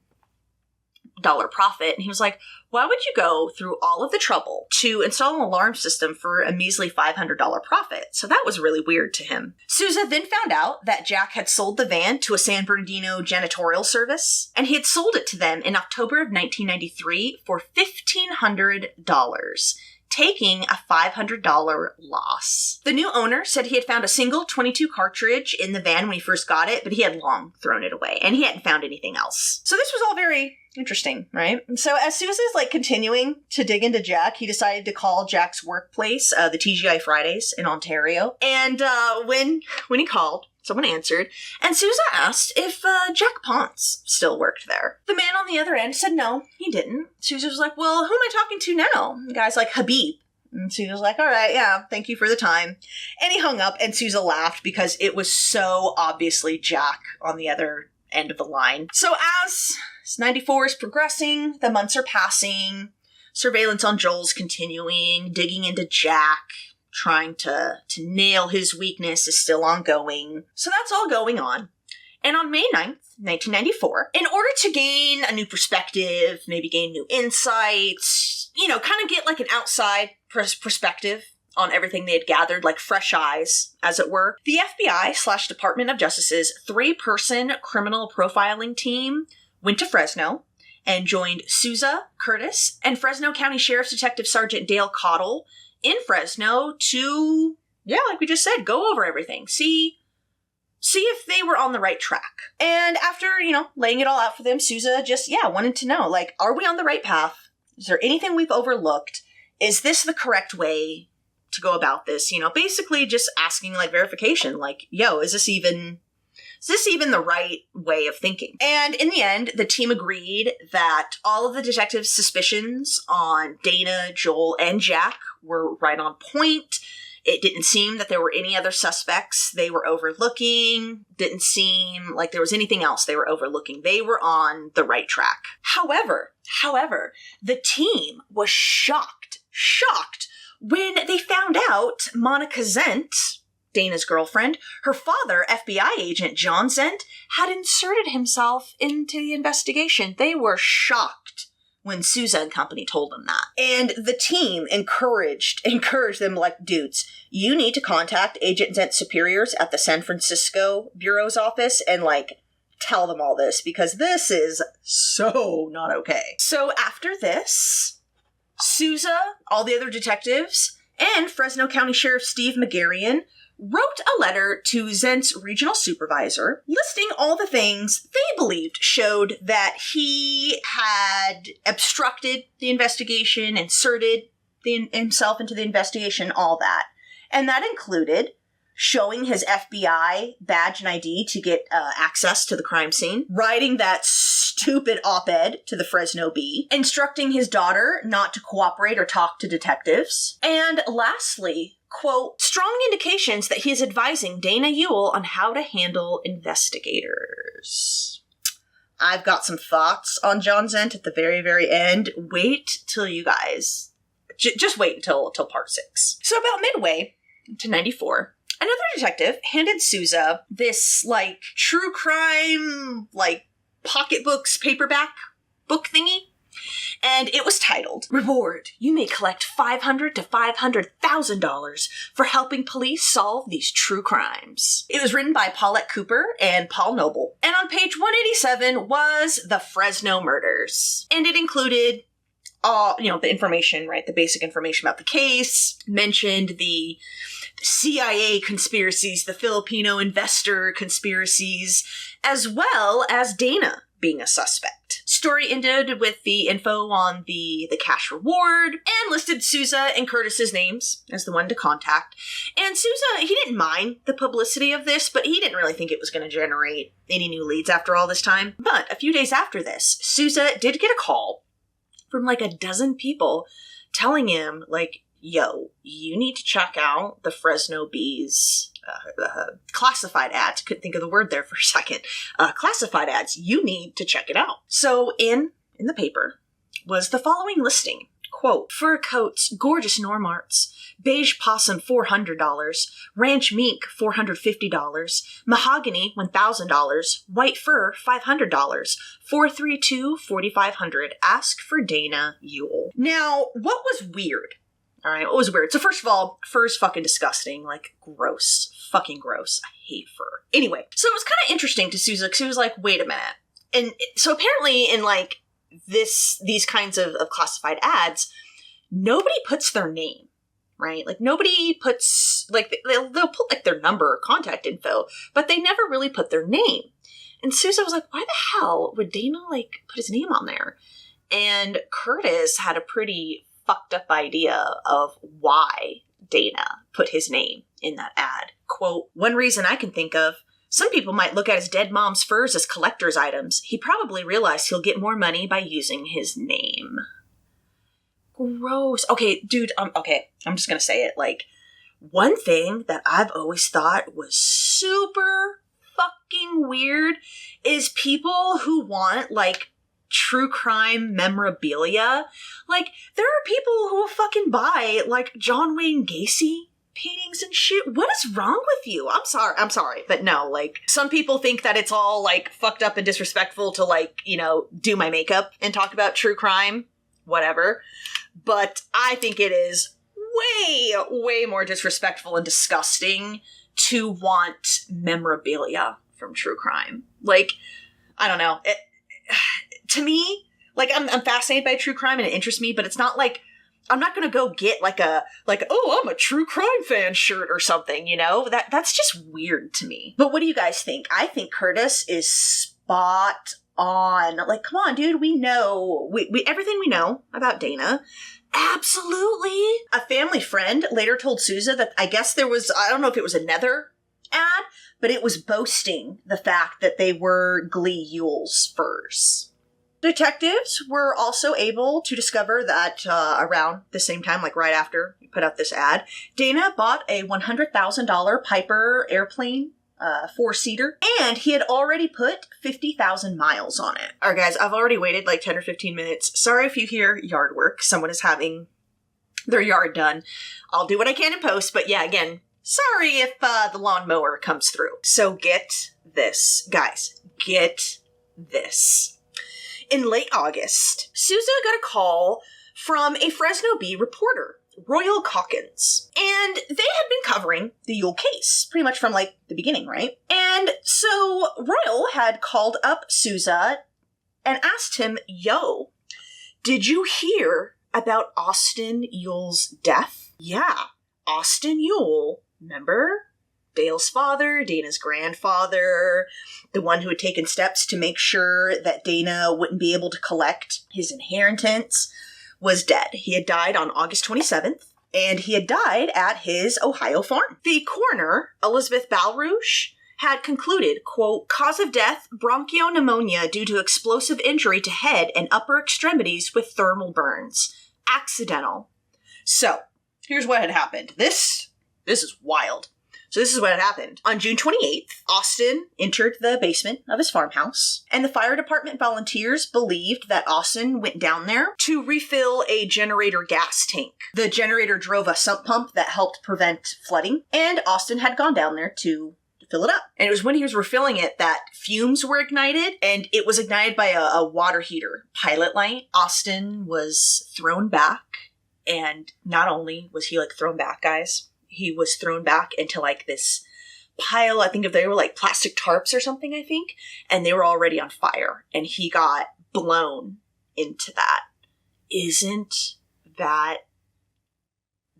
profit. And he was like, why would you go through all of the trouble to install an alarm system for a measly $500 profit? So that was really weird to him. Sousa then found out that Jack had sold the van to a San Bernardino janitorial service, and he had sold it to them in October of 1993 for $1,500. Taking a $500 loss. The new owner said he had found a single .22 cartridge in the van when he first got it, but he had long thrown it away, and he hadn't found anything else. So this was all very interesting, right? And so as Sousa's continuing to dig into Jack, he decided to call Jack's workplace, the TGI Fridays in Ontario. And when he called, someone answered, and Sousa asked if Jack Ponce still worked there. The man on the other end said no, he didn't. Sousa was like, well, who am I talking to now? The guy's like, Habib. And Sousa was like, all right, yeah, thank you for the time. And he hung up, and Sousa laughed because it was so obviously Jack on the other end of the line. So as 94 is progressing, the months are passing, surveillance on Joel's continuing, digging into Jack, trying to nail his weakness is still ongoing. So that's all going on. And on May 9th, 1994, in order to gain a new perspective, maybe gain new insights, kind of get like an outside perspective on everything they had gathered, like fresh eyes, as it were, the FBI/Department of Justice's 3-person criminal profiling team went to Fresno and joined Sousa, Curtis, and Fresno County Sheriff's Detective Sergeant Dale Cottle in Fresno to, like we just said, go over everything. See if they were on the right track. And after, laying it all out for them, Sousa just, wanted to know, are we on the right path? Is there anything we've overlooked? Is this the correct way to go about this? Basically just asking, verification, is this even the right way of thinking? And in the end, the team agreed that all of the detectives' suspicions on Dana, Joel, and Jack were right on point. It didn't seem that there were any other suspects they were overlooking. Didn't seem like there was anything else they were overlooking. They were on the right track. However, the team was shocked when they found out Monica Zent, Dana's girlfriend, her father, FBI agent John Zent, had inserted himself into the investigation. They were shocked when Sousa and company told them that. And the team encouraged them dudes, you need to contact Agent Zent's superiors at the San Francisco Bureau's office and tell them all this because this is so not okay. So after this, Sousa, all the other detectives, and Fresno County Sheriff Steve McGarrian wrote a letter to Zent's regional supervisor listing all the things they believed showed that he had obstructed the investigation, inserted himself into the investigation, all that. And that included showing his FBI badge and ID to get access to the crime scene, writing that stupid op-ed to the Fresno Bee, instructing his daughter not to cooperate or talk to detectives, and lastly, quote, strong indications that he is advising Dana Ewell on how to handle investigators. I've got some thoughts on John Zent at the very, very end. Wait till you guys, just wait until part 6. So about midway to 94, another detective handed Sousa this, true crime, pocketbooks, paperback book thingy. And it was titled, Reward, you may collect $500 to $500,000 for helping police solve these true crimes. It was written by Paulette Cooper and Paul Noble. And on page 187 was the Fresno murders. And it included the information, right? The basic information about the case, mentioned the CIA conspiracies, the Filipino investor conspiracies, as well as Dana being a suspect. Story ended with the info on the cash reward and listed Souza and Curtis's names as the one to contact. And Souza, he didn't mind the publicity of this, but he didn't really think it was going to generate any new leads after all this time. But a few days after this, Souza did get a call from like a dozen people telling him, like, yo, you need to check out the Fresno Bees classified ads. Couldn't think of the word there for a second. Classified ads. You need to check it out. So in the paper was the following listing. Quote, fur coats, gorgeous Normarts, beige possum $400, ranch mink $450, mahogany $1,000, white fur $500, 432-4500. Ask for Dana Ewell. Now, what was weird? All right, what was weird? So first of all, fur is fucking disgusting. Like, gross. Fucking gross. I hate fur. Anyway, so it was kind of interesting to Souza because he was like, wait a minute. And so apparently in like these kinds of classified ads, nobody puts their name, right? Like nobody puts, like they'll put like their number or contact info, but they never really put their name. And Souza was like, why the hell would Dana like put his name on there? And Curtis had a pretty fucked up idea of why Dana put his name in that ad. Quote, one reason I can think of, some people might look at his dead mom's furs as collector's items. He probably realized he'll get more money by using his name. Gross. Okay, dude, okay, I'm just gonna say it. Like, one thing that I've always thought was super fucking weird is people who want, like, true crime memorabilia. Like, there are people who will fucking buy, like, John Wayne Gacy paintings and shit. What is wrong with you? I'm sorry, but no, like, some people think that it's all, like, fucked up and disrespectful to, like, you know, do my makeup and talk about true crime, whatever. But I think it is way, way more disrespectful and disgusting to want memorabilia from true crime. Like, I don't know. To me, like, I'm fascinated by true crime and it interests me, but it's not like, I'm not going to go get oh, I'm a true crime fan shirt or something, you know? That's just weird to me. But what do you guys think? I think Curtis is spot on. Like, come on, dude, we know, we everything we know about Dana. Absolutely. A family friend later told Souza that I guess there was, I don't know if it was another ad, but it was boasting the fact that they were Glee Ewell's furs. Detectives were also able to discover that around the same time, like right after we put out this ad, Dana bought a $100,000 Piper airplane, 4-seater, and he had already put 50,000 miles on it. All right, guys, I've already waited like 10 or 15 minutes. Sorry if you hear yard work. Someone is having their yard done. I'll do what I can in post, but yeah, again, sorry if the lawnmower comes through. So get this, guys. Get this. In late August, Souza got a call from a Fresno Bee reporter, Royal Calkins. And they had been covering the Ewell case, pretty much from, like, the beginning, right? And so Royal had called up Souza and asked him, yo, did you hear about Austin Ewell's death? Yeah, Austin Ewell, remember? Dale's father, Dana's grandfather, the one who had taken steps to make sure that Dana wouldn't be able to collect his inheritance, was dead. He had died on August 27th, and he had died at his Ohio farm. The coroner, Elizabeth Balrouche, had concluded, quote, cause of death, bronchopneumonia due to explosive injury to head and upper extremities with thermal burns. Accidental. So, here's what had happened. This is wild. So this is what had happened. On June 28th, Austin entered the basement of his farmhouse, and the fire department volunteers believed that Austin went down there to refill a generator gas tank. The generator drove a sump pump that helped prevent flooding, and Austin had gone down there to fill it up. And it was when he was refilling it that fumes were ignited, and it was ignited by a water heater pilot light. Austin was thrown back, and not only was he like thrown back, guys, he was thrown back into like this pile, I think if they were like plastic tarps or something, I think, and they were already on fire, and he got blown into that. Isn't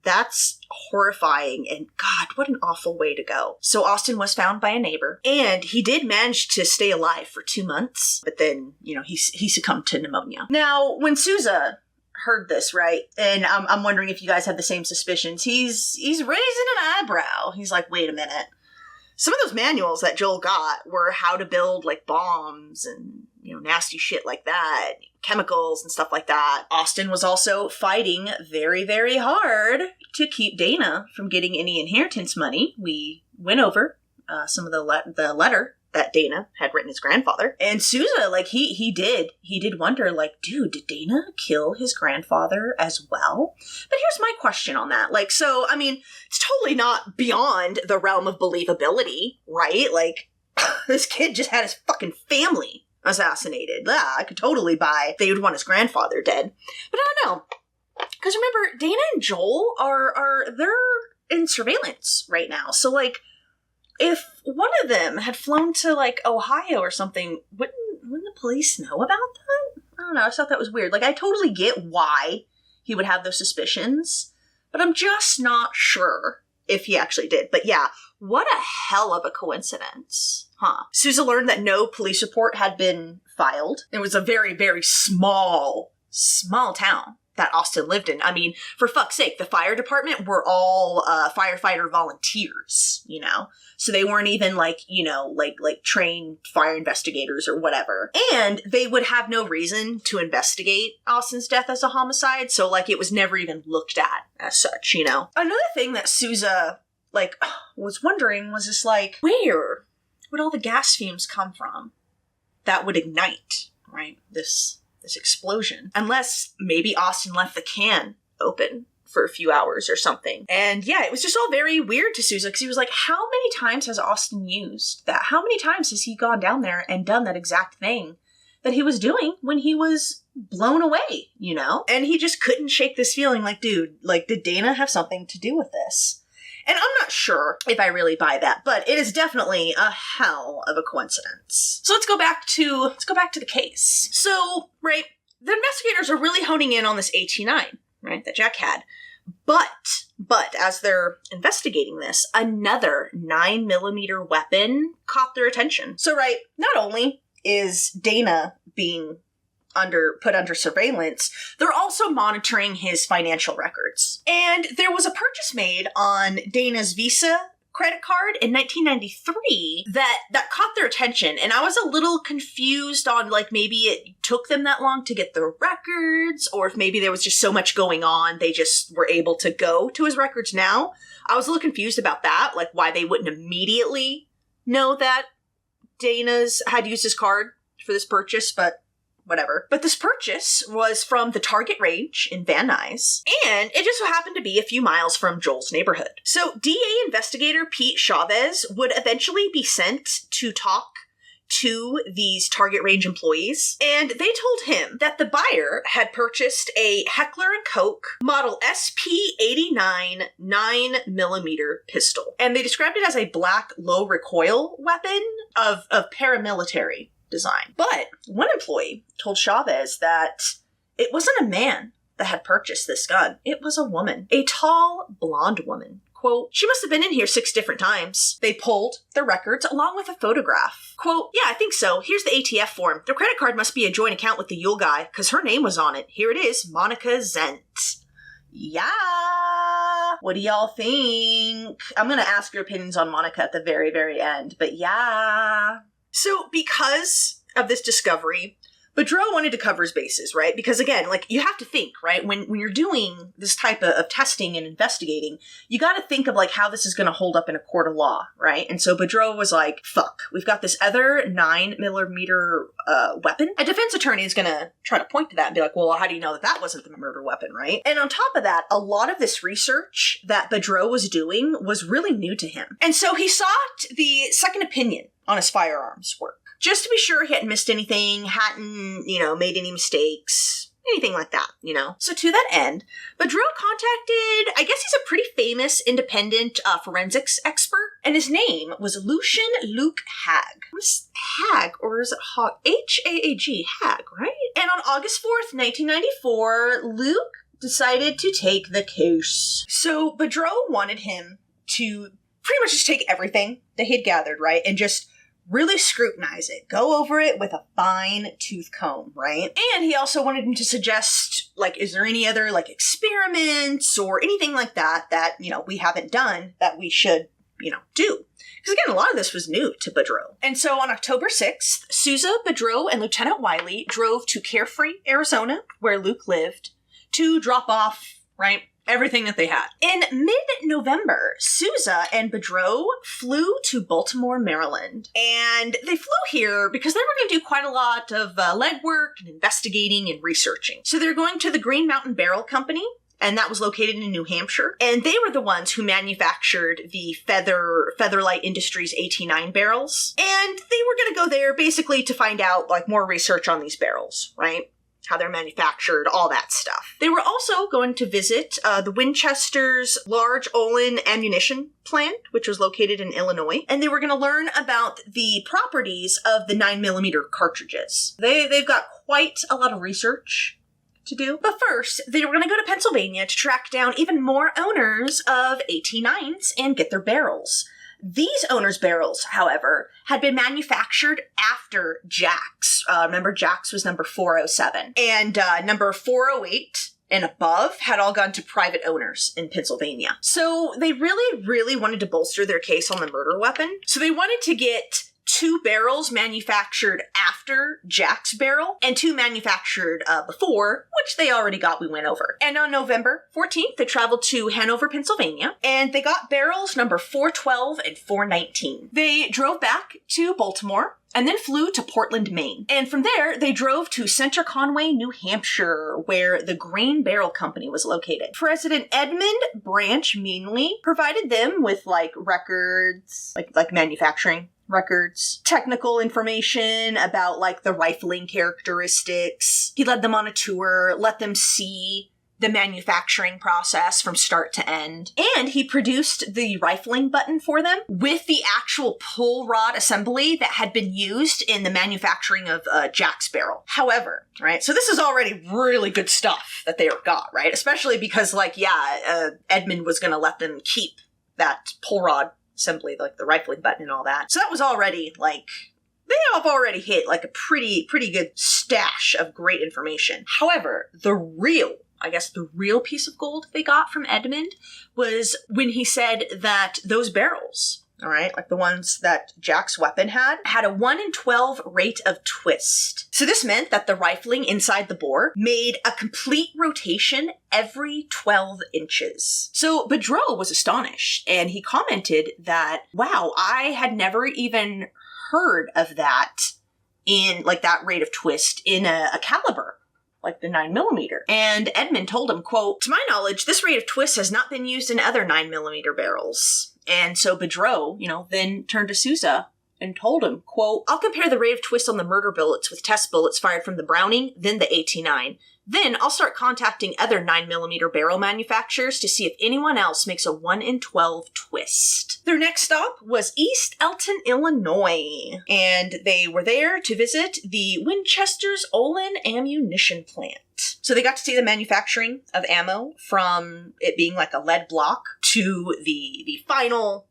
that's horrifying, and God, what an awful way to go. So Austin was found by a neighbor, and he did manage to stay alive for 2 months, but then, you know, he succumbed to pneumonia. Now, when Soooo heard this, right, and I'm wondering if you guys have the same suspicions, he's raising an eyebrow. He's like, wait a minute. Some of those manuals that Joel got were how to build, like, bombs and, you know, nasty shit like that, chemicals and stuff like that. Austin was also fighting very, very hard to keep Dana from getting any inheritance money. We went over some of the letter that Dana had written his grandfather. And Soooo, like, he did wonder, like, dude, did Dana kill his grandfather as well? But here's my question on that. Like, so, I mean, it's totally not beyond the realm of believability, right? Like, this kid just had his fucking family assassinated. Yeah, I could totally buy they would want his grandfather dead. But I don't know. Because remember, Dana and Joel they're in surveillance right now. So, like, if one of them had flown to, like, Ohio or something, wouldn't the police know about that? I don't know. I just thought that was weird. Like, I totally get why he would have those suspicions, but I'm just not sure if he actually did. But yeah, what a hell of a coincidence, huh? Soooo learned that no police report had been filed. It was a very, very small town that Austin lived in. I mean, for fuck's sake, the fire department were all firefighter volunteers, you know? So they weren't even like, you know, like trained fire investigators or whatever. And they would have no reason to investigate Austin's death as a homicide. So, like, it was never even looked at as such, you know? Another thing that Soooo, like, was wondering was just like, where would all the gas fumes come from that would ignite, right? This explosion. Unless maybe Austin left the can open for a few hours or something. And yeah, it was just all very weird to Soooo, because he was like, how many times has Austin used that? How many times has he gone down there and done that exact thing that he was doing when he was blown away, you know? And he just couldn't shake this feeling like, dude, like, did Dana have something to do with this? And I'm not sure if I really buy that, but it is definitely a hell of a coincidence. So let's go back to the case. So, right, the investigators are really honing in on this AT-9, right, that Jack had. But as they're investigating this, another 9mm weapon caught their attention. So, right, not only is Dana being put under surveillance, they're also monitoring his financial records. And there was a purchase made on Dana's Visa credit card in 1993 that caught their attention. And I was a little confused on, like, maybe it took them that long to get the records, or if maybe there was just so much going on, they just were able to go to his records now. I was a little confused about that, like why they wouldn't immediately know that Dana's had used his card for this purchase, but whatever. But this purchase was from the Target range in Van Nuys, and it just so happened to be a few miles from Joel's neighborhood. So DA investigator Pete Chavez would eventually be sent to talk to these Target range employees, and they told him that the buyer had purchased a Heckler & Koch model SP-89 9mm pistol, and they described it as a black low recoil weapon of paramilitary design. But one employee told Chavez that it wasn't a man that had purchased this gun. It was a woman. A tall, blonde woman. Quote, she must have been in here 6 different times. They pulled the records along with a photograph. Quote, yeah, I think so. Here's the ATF form. Their credit card must be a joint account with the Ewell guy, because her name was on it. Here it is, Monica Zent. Yeah. What do y'all think? I'm going to ask your opinions on Monica at the very, very end, but yeah. So because of this discovery, Bedreau wanted to cover his bases, right? Because again, like, you have to think, right? When you're doing this type of testing and investigating, you got to think of like how this is going to hold up in a court of law, right? And so Bedreau was like, fuck, we've got this other 9mm weapon. A defense attorney is going to try to point to that and be like, well, how do you know that that wasn't the murder weapon, right? And on top of that, a lot of this research that Bedreau was doing was really new to him. And so he sought the second opinion on his firearms work, just to be sure he hadn't missed anything, hadn't, made any mistakes, anything like that, So to that end, Bedreau contacted, I guess he's a pretty famous independent forensics expert, and his name was Lucien Luke Haag. Was Haag, or is it Hog? H-A-A-G, Haag, right? And on August 4th, 1994, Luke decided to take the case. So Bedreau wanted him to pretty much just take everything that he had gathered, right, and just really scrutinize it, go over it with a fine tooth comb, right? And he also wanted him to suggest, like, is there any other, like, experiments or anything like that that, we haven't done that we should, do? Because again, a lot of this was new to Bedreau. And so on October 6th, Souza, Bedreau, and Lieutenant Wiley drove to Carefree, Arizona, where Luke lived, to drop off, right, everything that they had. In mid-November, Souza and Bedreau flew to Baltimore, Maryland. And they flew here because they were going to do quite a lot of legwork and investigating and researching. So they're going to the Green Mountain Barrel Company, and that was located in New Hampshire. And they were the ones who manufactured the Featherlight Industries AT9 barrels. And they were going to go there basically to find out, like, more research on these barrels, right? How they're manufactured, all that stuff. They were also going to visit the Winchester's Large Olin ammunition plant, which was located in Illinois, and they were going to learn about the properties of the 9mm cartridges. They've got quite a lot of research to do. But first, they were going to go to Pennsylvania to track down even more owners of AT9s and get their barrels. These owners' barrels, however, had been manufactured after Jack's. Remember, Jack's was number 407. And number 408 and above had all gone to private owners in Pennsylvania. So they really, really wanted to bolster their case on the murder weapon. So they wanted to get 2 barrels manufactured after Jack's barrel and 2 manufactured before, which they already got, we went over. And on November 14th, they traveled to Hanover, Pennsylvania, and they got barrels number 412 and 419. They drove back to Baltimore and then flew to Portland, Maine. And from there, they drove to Center Conway, New Hampshire, where the Grain Barrel Company was located. President Edmund Branch Meanly provided them with, like, records, like manufacturing records, technical information about, like, the rifling characteristics. He led them on a tour, let them see the manufacturing process from start to end. And he produced the rifling button for them with the actual pull rod assembly that had been used in the manufacturing of Jack's barrel. However, right, so this is already really good stuff that they got, right? Especially because, like, Edmund was going to let them keep that pull rod assembly, like the rifling button and all that. So that was already, like, they have already hit, like, a pretty good stash of great information. However, the real piece of gold they got from Edmund was when he said that those barrels, all right, like the ones that Jack's weapon had a 1 in 12 rate of twist. So this meant that the rifling inside the bore made a complete rotation every 12 inches. So Bedreau was astonished, and he commented that, wow, I had never even heard of that in, like, that rate of twist in a caliber like the 9mm. And Edmund told him, quote, "To my knowledge, this rate of twist has not been used in other 9mm barrels." And so Bedreau, then turned to Souza and told him, quote, "I'll compare the rate of twist on the murder bullets with test bullets fired from the Browning, then the AT9. Then I'll start contacting other 9mm barrel manufacturers to see if anyone else makes a 1 in 12 twist." Their next stop was East Elton, Illinois, and they were there to visit the Winchester's Olin ammunition plant. So they got to see the manufacturing of ammo from it being like a lead block to the final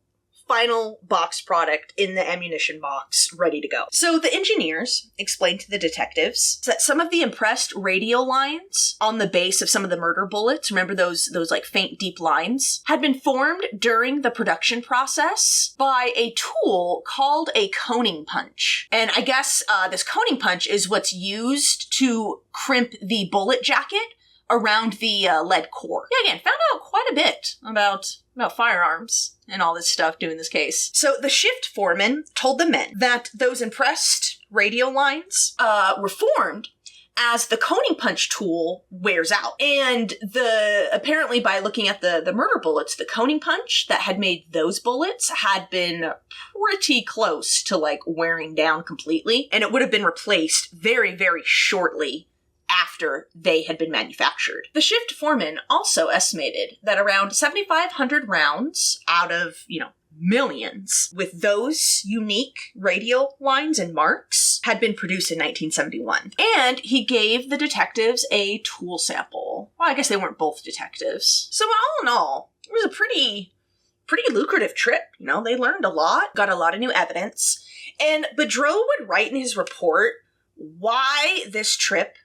final box product in the ammunition box ready to go. So the engineers explained to the detectives that some of the impressed radial lines on the base of some of the murder bullets, remember those like faint deep lines, had been formed during the production process by a tool called a coning punch. And I guess this coning punch is what's used to crimp the bullet jacket around the lead core. Yeah, again, found out quite a bit about firearms and all this stuff doing this case. So the shift foreman told the men that those impressed radial lines were formed as the coning punch tool wears out. And apparently by looking at the murder bullets, the coning punch that had made those bullets had been pretty close to like wearing down completely. And it would have been replaced very, very shortly after they had been manufactured. The shift foreman also estimated that around 7,500 rounds out of, millions with those unique radial lines and marks had been produced in 1971. And he gave the detectives a tool sample. Well, I guess they weren't both detectives. So all in all, it was a pretty lucrative trip. They learned a lot, got a lot of new evidence. And Bedreau would write in his report why this trip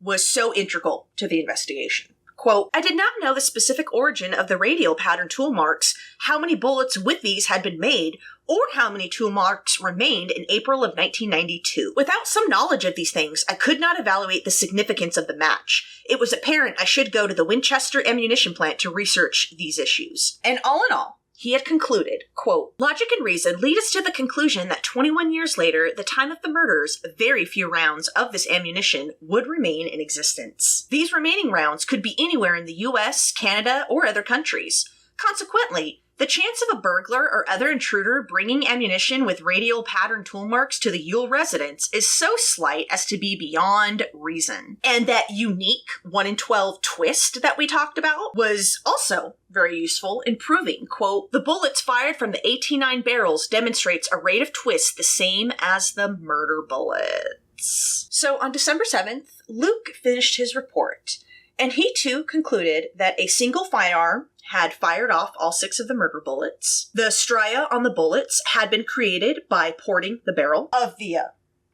was so integral to the investigation. Quote, I did not know the specific origin of the radial pattern tool marks, how many bullets with these had been made, or how many tool marks remained in April of 1992. Without some knowledge of these things, I could not evaluate the significance of the match. It was apparent I should go to the Winchester ammunition plant to research these issues. And all in all, he had concluded, quote, logic and reason lead us to the conclusion that 21 years later, the time of the murders, very few rounds of this ammunition would remain in existence. These remaining rounds could be anywhere in the US, Canada, or other countries. Consequently, the chance of a burglar or other intruder bringing ammunition with radial pattern tool marks to the Ewell residence is so slight as to be beyond reason. And that unique 1 in 12 twist that we talked about was also very useful in proving, quote, the bullets fired from the 18-9 barrels demonstrates a rate of twist the same as the murder bullets. So on December 7th, Luke finished his report, and he too concluded that a single firearm had fired off all 6 of the murder bullets. The stria on the bullets had been created by porting the barrel of the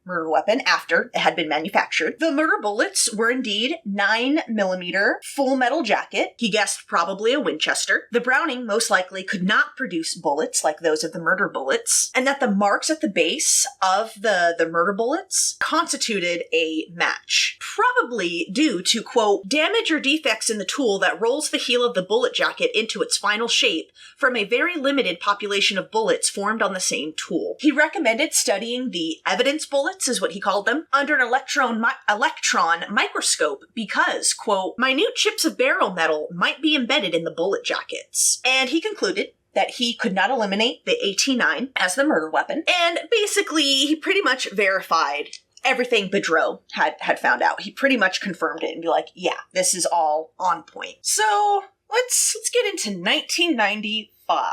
murder weapon after it had been manufactured. The murder bullets were indeed 9mm full metal jacket. He guessed probably a Winchester. The Browning most likely could not produce bullets like those of the murder bullets, and that the marks at the base of the murder bullets constituted a match, probably due to, quote, damage or defects in the tool that rolls the heel of the bullet jacket into its final shape from a very limited population of bullets formed on the same tool. He recommended studying the evidence bullets, is what he called them, under an electron microscope because, quote, minute chips of barrel metal might be embedded in the bullet jackets. And he concluded that he could not eliminate the AT-9 as the murder weapon. And basically, he pretty much verified everything Bedreau had found out. He pretty much confirmed it and be like, yeah, this is all on point. So let's get into 1995.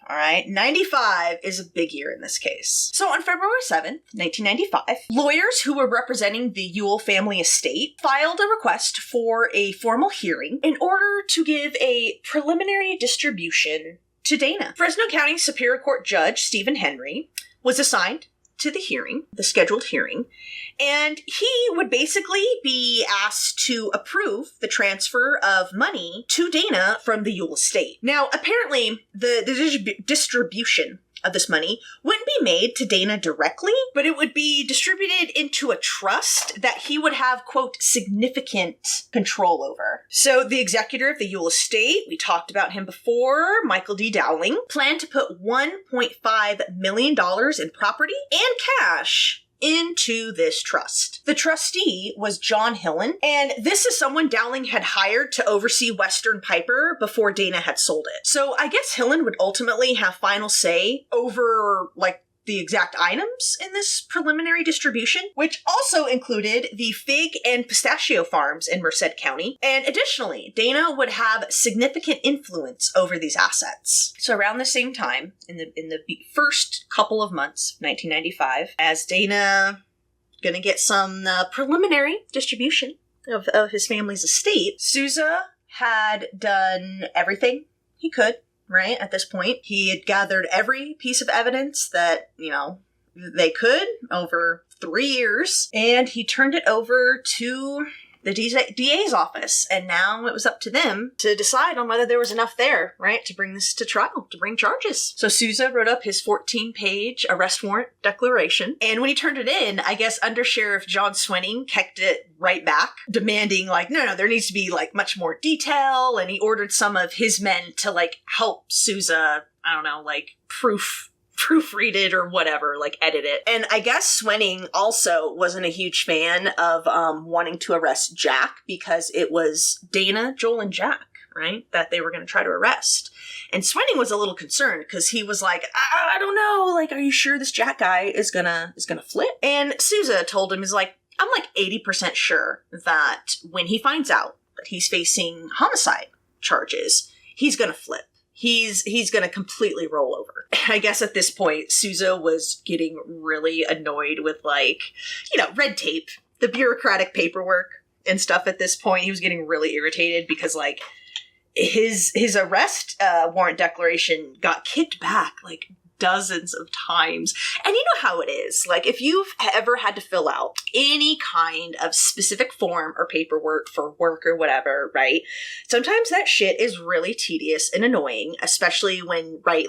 All right, 95 is a big year in this case. So on February 7th, 1995, lawyers who were representing the Ewell family estate filed a request for a formal hearing in order to give a preliminary distribution to Dana. Fresno County Superior Court Judge Stephen Henry was assigned to the hearing, the scheduled hearing, and he would basically be asked to approve the transfer of money to Dana from the Ewell estate. Now, apparently, the distribution of this money wouldn't be made to Dana directly, but it would be distributed into a trust that he would have, quote, significant control over. So the executor of the Ewell estate, we talked about him before, Michael D. Dowling, planned to put $1.5 million in property and cash into this trust. The trustee was John Hillen, and this is someone Dowling had hired to oversee Western Piper before Dana had sold it. So I guess Hillen would ultimately have final say over, the exact items in this preliminary distribution, which also included the fig and pistachio farms in Merced County. And additionally, Dana would have significant influence over these assets. So around the same time, in the first couple of months, 1995, as Dana gonna get some preliminary distribution of his family's estate, Souza had done everything he could, right, at this point. He had gathered every piece of evidence that, they could over 3 years, and he turned it over to the DA's office, and now it was up to them to decide on whether there was enough there, right, to bring this to trial, to bring charges. So Souza wrote up his 14-page arrest warrant declaration, and when he turned it in, I guess Under Sheriff John Swenning kicked it right back, demanding, no, there needs to be, much more detail, and he ordered some of his men to, help Souza, proofread it or whatever, edit it. And I guess Swenning also wasn't a huge fan of wanting to arrest Jack, because it was Dana, Joel, and Jack, right, that they were going to try to arrest. And Swenning was a little concerned because he was like, I don't know, are you sure this Jack guy is gonna flip? And Souza told him, I'm 80% sure that when he finds out that he's facing homicide charges, he's gonna flip. He's gonna completely roll over. I guess at this point, Souza was getting really annoyed with red tape, the bureaucratic paperwork and stuff at this point. He was getting really irritated because his arrest warrant declaration got kicked back dozens of times. And you know how it is. If you've ever had to fill out any kind of specific form or paperwork for work or whatever, right? Sometimes that shit is really tedious and annoying, especially when, right,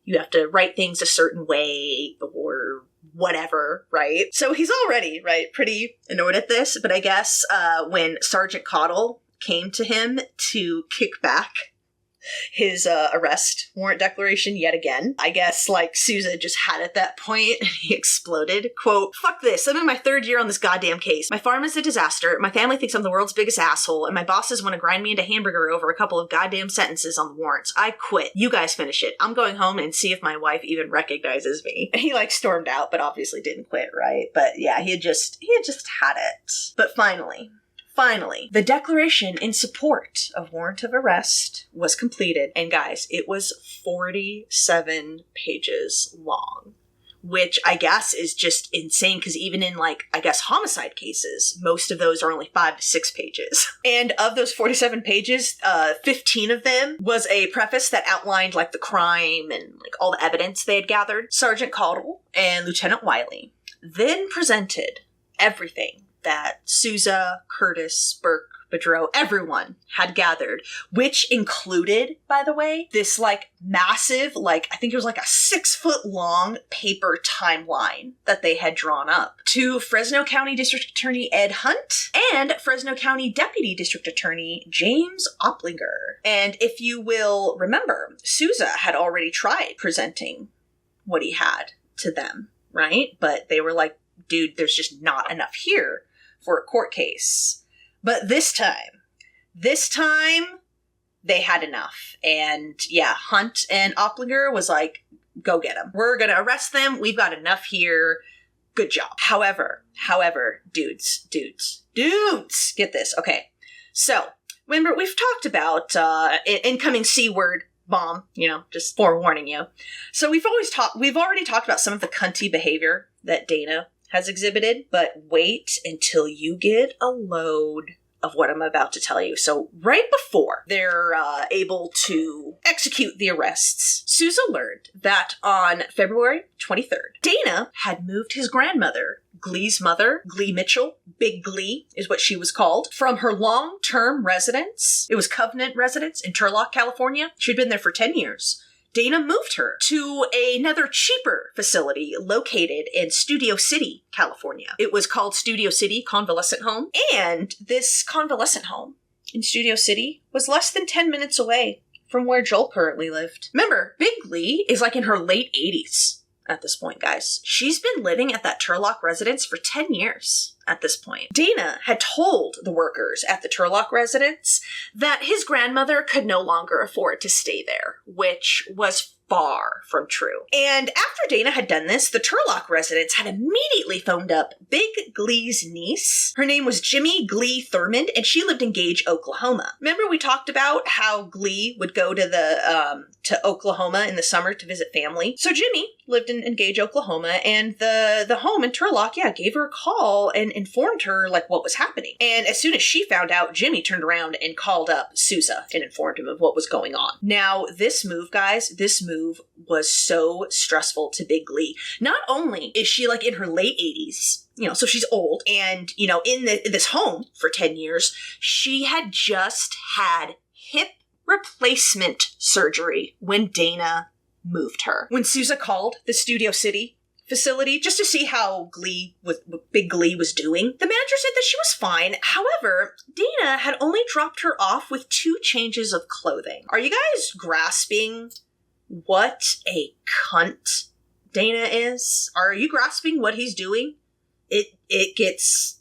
you have to write things a certain way or whatever, right? So he's already, right, pretty annoyed at this. But I guess when Sergeant Cottle came to him to kick back his arrest warrant declaration yet again, I guess Souza just had at that point, and he exploded. Quote, "Fuck this. I'm in my 3rd year on this goddamn case. My farm is a disaster. My family thinks I'm the world's biggest asshole, and my bosses want to grind me into hamburger over a couple of goddamn sentences on the warrants. I quit. You guys finish it. I'm going home and see if my wife even recognizes me." And he stormed out, but obviously didn't quit, right? But yeah, he had just had it. But finally, the declaration in support of warrant of arrest was completed. And guys, it was 47 pages long, which I guess is just insane because even in homicide cases, most of those are only 5 to 6 pages. And of those 47 pages, 15 of them was a preface that outlined the crime and all the evidence they had gathered. Sergeant Cottle and Lieutenant Wiley then presented everything that Souza, Curtis, Burke, Bedreau, everyone had gathered, which included, by the way, this massive, I think it was a 6-foot long paper timeline that they had drawn up to Fresno County District Attorney Ed Hunt and Fresno County Deputy District Attorney James Oplinger. And if you will remember, Souza had already tried presenting what he had to them, right? But they were like, dude, there's just not enough here for a court case. But this time, they had enough. And yeah, Hunt and Oplinger was like, go get them. We're going to arrest them. We've got enough here. Good job. However, dudes, get this. Okay. So, remember, we've talked about incoming C-word bomb, just forewarning you. So we've already talked about some of the cunty behavior that Dana has exhibited, but wait until you get a load of what I'm about to tell you. So right before they're able to execute the arrests, Souza learned that on February 23rd, Dana had moved his grandmother, Glee's mother, Glee Mitchell, Big Glee is what she was called, from her long-term residence. It was Covenant residence in Turlock, California. She'd been there for 10 years. Dana moved her to another cheaper facility located in Studio City, California. It was called Studio City Convalescent Home, and this convalescent home in Studio City was less than 10 minutes away from where Joel currently lived. Remember, Big Lee is in her late 80s at this point, guys. She's been living at that Turlock residence for 10 years at this point. Dana had told the workers at the Turlock residence that his grandmother could no longer afford to stay there, which was far from true. And after Dana had done this, the Turlock residents had immediately phoned up Big Glee's niece. Her name was Jimmy Glee Thurmond, and she lived in Gage, Oklahoma. Remember we talked about how Glee would go to Oklahoma in the summer to visit family? So Jimmy lived in Gage, Oklahoma, and the home in Turlock, gave her a call and informed her, like, what was happening. And as soon as she found out, Jimmy turned around and called up Sousa and informed him of what was going on. Now, this move, guys, was so stressful to Big Glee. Not only is she, like, in her late 80s, so she's old, and, in this home for 10 years, she had just had hip replacement surgery when Dana moved her. When Sousa called the Studio City facility just to see how Big Glee was doing, the manager said that she was fine. However, Dana had only dropped her off with 2 changes of clothing. Are you guys grasping what a cunt Dana is? Are you grasping what he's doing? It gets...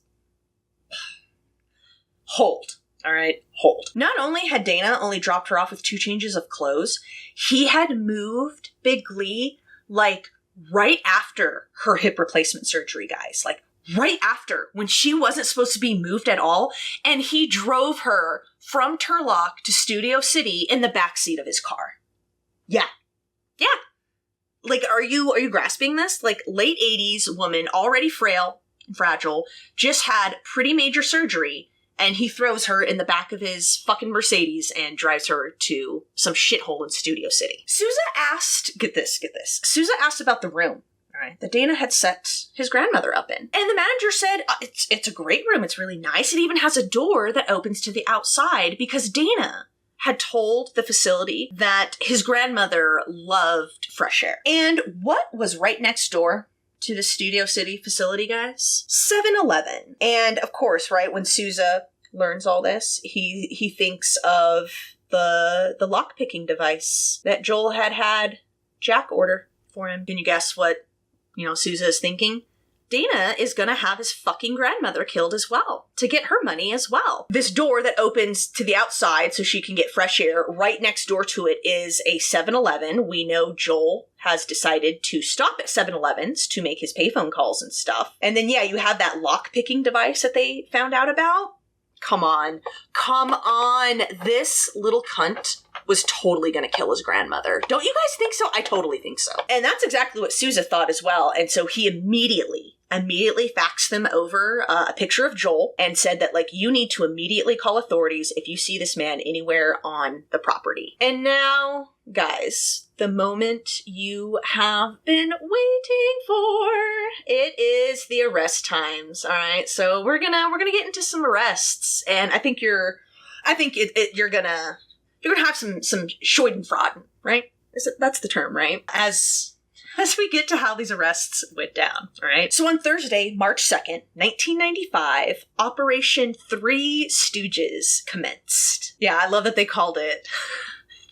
Hold. All right, hold. Not only had Dana only dropped her off with 2 changes of clothes, he had moved Big Glee, like, right after her hip replacement surgery, guys. Like, right after, when she wasn't supposed to be moved at all, and he drove her from Turlock to Studio City in the backseat of his car. Yeah. Like, are you grasping this? Like, late 80s woman, already frail and fragile, just had pretty major surgery, and he throws her in the back of his fucking Mercedes and drives her to some shithole in Studio City. Sousa asked, get this. Sousa asked about the room, all right, that Dana had set his grandmother up in. And the manager said, it's a great room. It's really nice. It even has a door that opens to the outside because Dana had told the facility that his grandmother loved fresh air. And what was right next door to the Studio City facility, guys? 7-Eleven. And of course, right, when Sousa learns all this, he thinks of the lock-picking device that Joel had Jack order for him. Can you guess what, Sousa is thinking? Dana is gonna have his fucking grandmother killed as well, to get her money as well. This door that opens to the outside so she can get fresh air, right next door to it is a 7-Eleven. We know Joel has decided to stop at 7-Elevens to make his payphone calls and stuff. And then, you have that lock-picking device that they found out about. Come on. This little cunt was totally gonna kill his grandmother. Don't you guys think so? I totally think so. And that's exactly what Sousa thought as well. And so he immediately faxed them over a picture of Joel and said that, like, you need to immediately call authorities if you see this man anywhere on the property. And now, guys, the moment you have been waiting for, it is the arrest times. All right, so we're gonna get into some arrests, and I think you're gonna have some Schadenfreude, right? That's the term, right? As we get to how these arrests went down, all right? So on Thursday, March 2nd, 1995, Operation Three Stooges commenced. Yeah, I love that they called it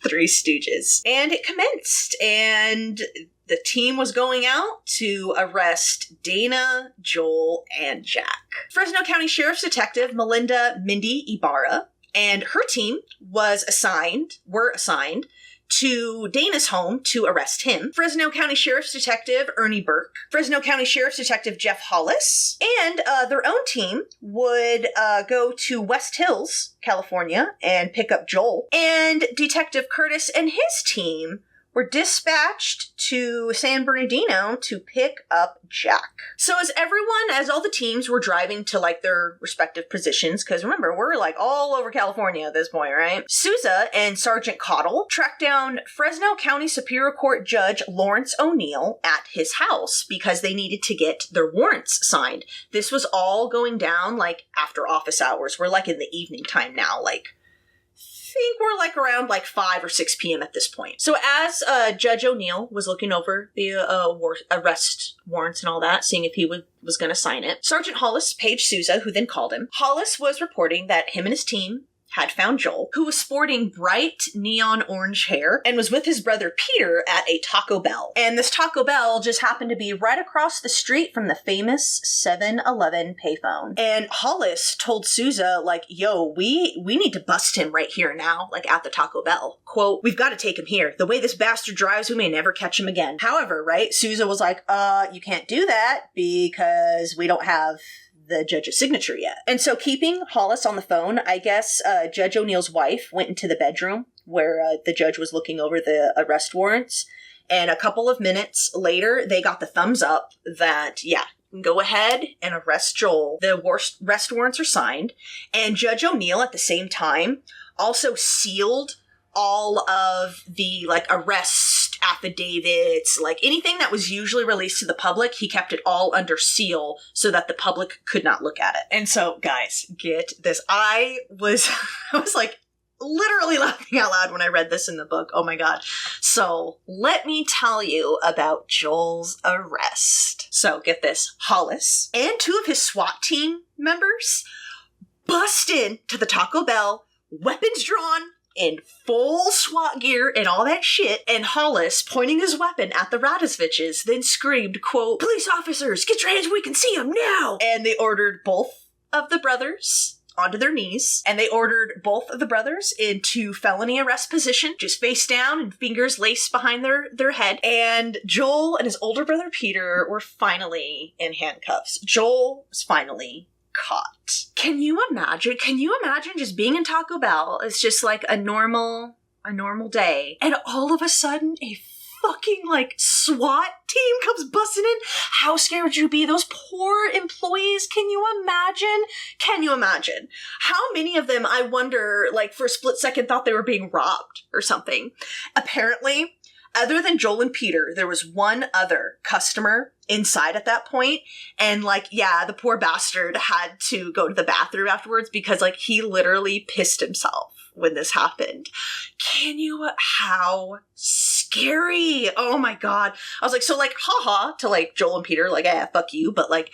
Three Stooges. And it commenced, and the team was going out to arrest Dana, Joel, and Jack. Fresno County Sheriff's Detective Melinda Mindy Ibarra and her team were assigned to Dana's home to arrest him. Fresno County Sheriff's Detective Ernie Burke, Fresno County Sheriff's Detective Jeff Hollis, and their own team would go to West Hills, California, and pick up Joel. And Detective Curtis and his team were dispatched to San Bernardino to pick up Jack. So as all the teams were driving to, like, their respective positions, because remember, we're, like, all over California at this point, right? Sousa and Sergeant Cottle tracked down Fresno County Superior Court Judge Lawrence O'Neill at his house because they needed to get their warrants signed. This was all going down, like, after office hours. We're, like, in the evening time now, like, think we're like around like 5 or 6 p.m. at this point. So as Judge O'Neill was looking over the arrest warrants and all that, seeing if he was going to sign it, Sergeant Hollis paged Sousa, who then called him. Hollis was reporting that him and his team had found Joel, who was sporting bright neon orange hair and was with his brother Peter at a Taco Bell. And this Taco Bell just happened to be right across the street from the famous 7-Eleven payphone. And Hollis told Sousa, like, yo, we need to bust him right here now, like at the Taco Bell. Quote, we've got to take him here. The way this bastard drives, we may never catch him again. However, right, Sousa was like, you can't do that because we don't have the judge's signature yet. And so keeping Hollis on the phone, I guess Judge O'Neill's wife went into the bedroom where the judge was looking over the arrest warrants And a couple of minutes later, they got the thumbs up that, yeah, go ahead and arrest Joel. The arrest warrants are signed. And Judge O'Neill at the same time also sealed all of the, like, arrest affidavits, like anything that was usually released to the public, he kept it all under seal so that the public could not look at it. And so, guys, get this. I was like, literally laughing out loud when I read this in the book. Oh my god. So let me tell you about Joel's arrest. So get this. Hollis and 2 of his SWAT team members bust in to the Taco Bell, weapons drawn, in full SWAT gear and all that shit, and Hollis, pointing his weapon at the Radisviches, then screamed, quote, "Police officers, get your hands, we can see them now!" And they ordered both of the brothers onto their knees, and they ordered both of the brothers into felony arrest position, just face down and fingers laced behind their head. And Joel and his older brother Peter were finally in handcuffs. Joel was finally caught. Can you imagine just being in Taco Bell? It's just like a normal day, and all of a sudden a fucking, like, SWAT team comes busting in. How scared would you be? Those poor employees. Can you imagine? How many of them, I wonder, like, for a split second thought they were being robbed or something? Apparently, other than Joel and Peter, there was one other customer inside at that point, and, like, yeah, the poor bastard had to go to the bathroom afterwards because, like, he literally pissed himself when this happened. How scary. Oh my god. I was like, so, like, haha to, like, Joel and Peter, like, fuck you, but, like,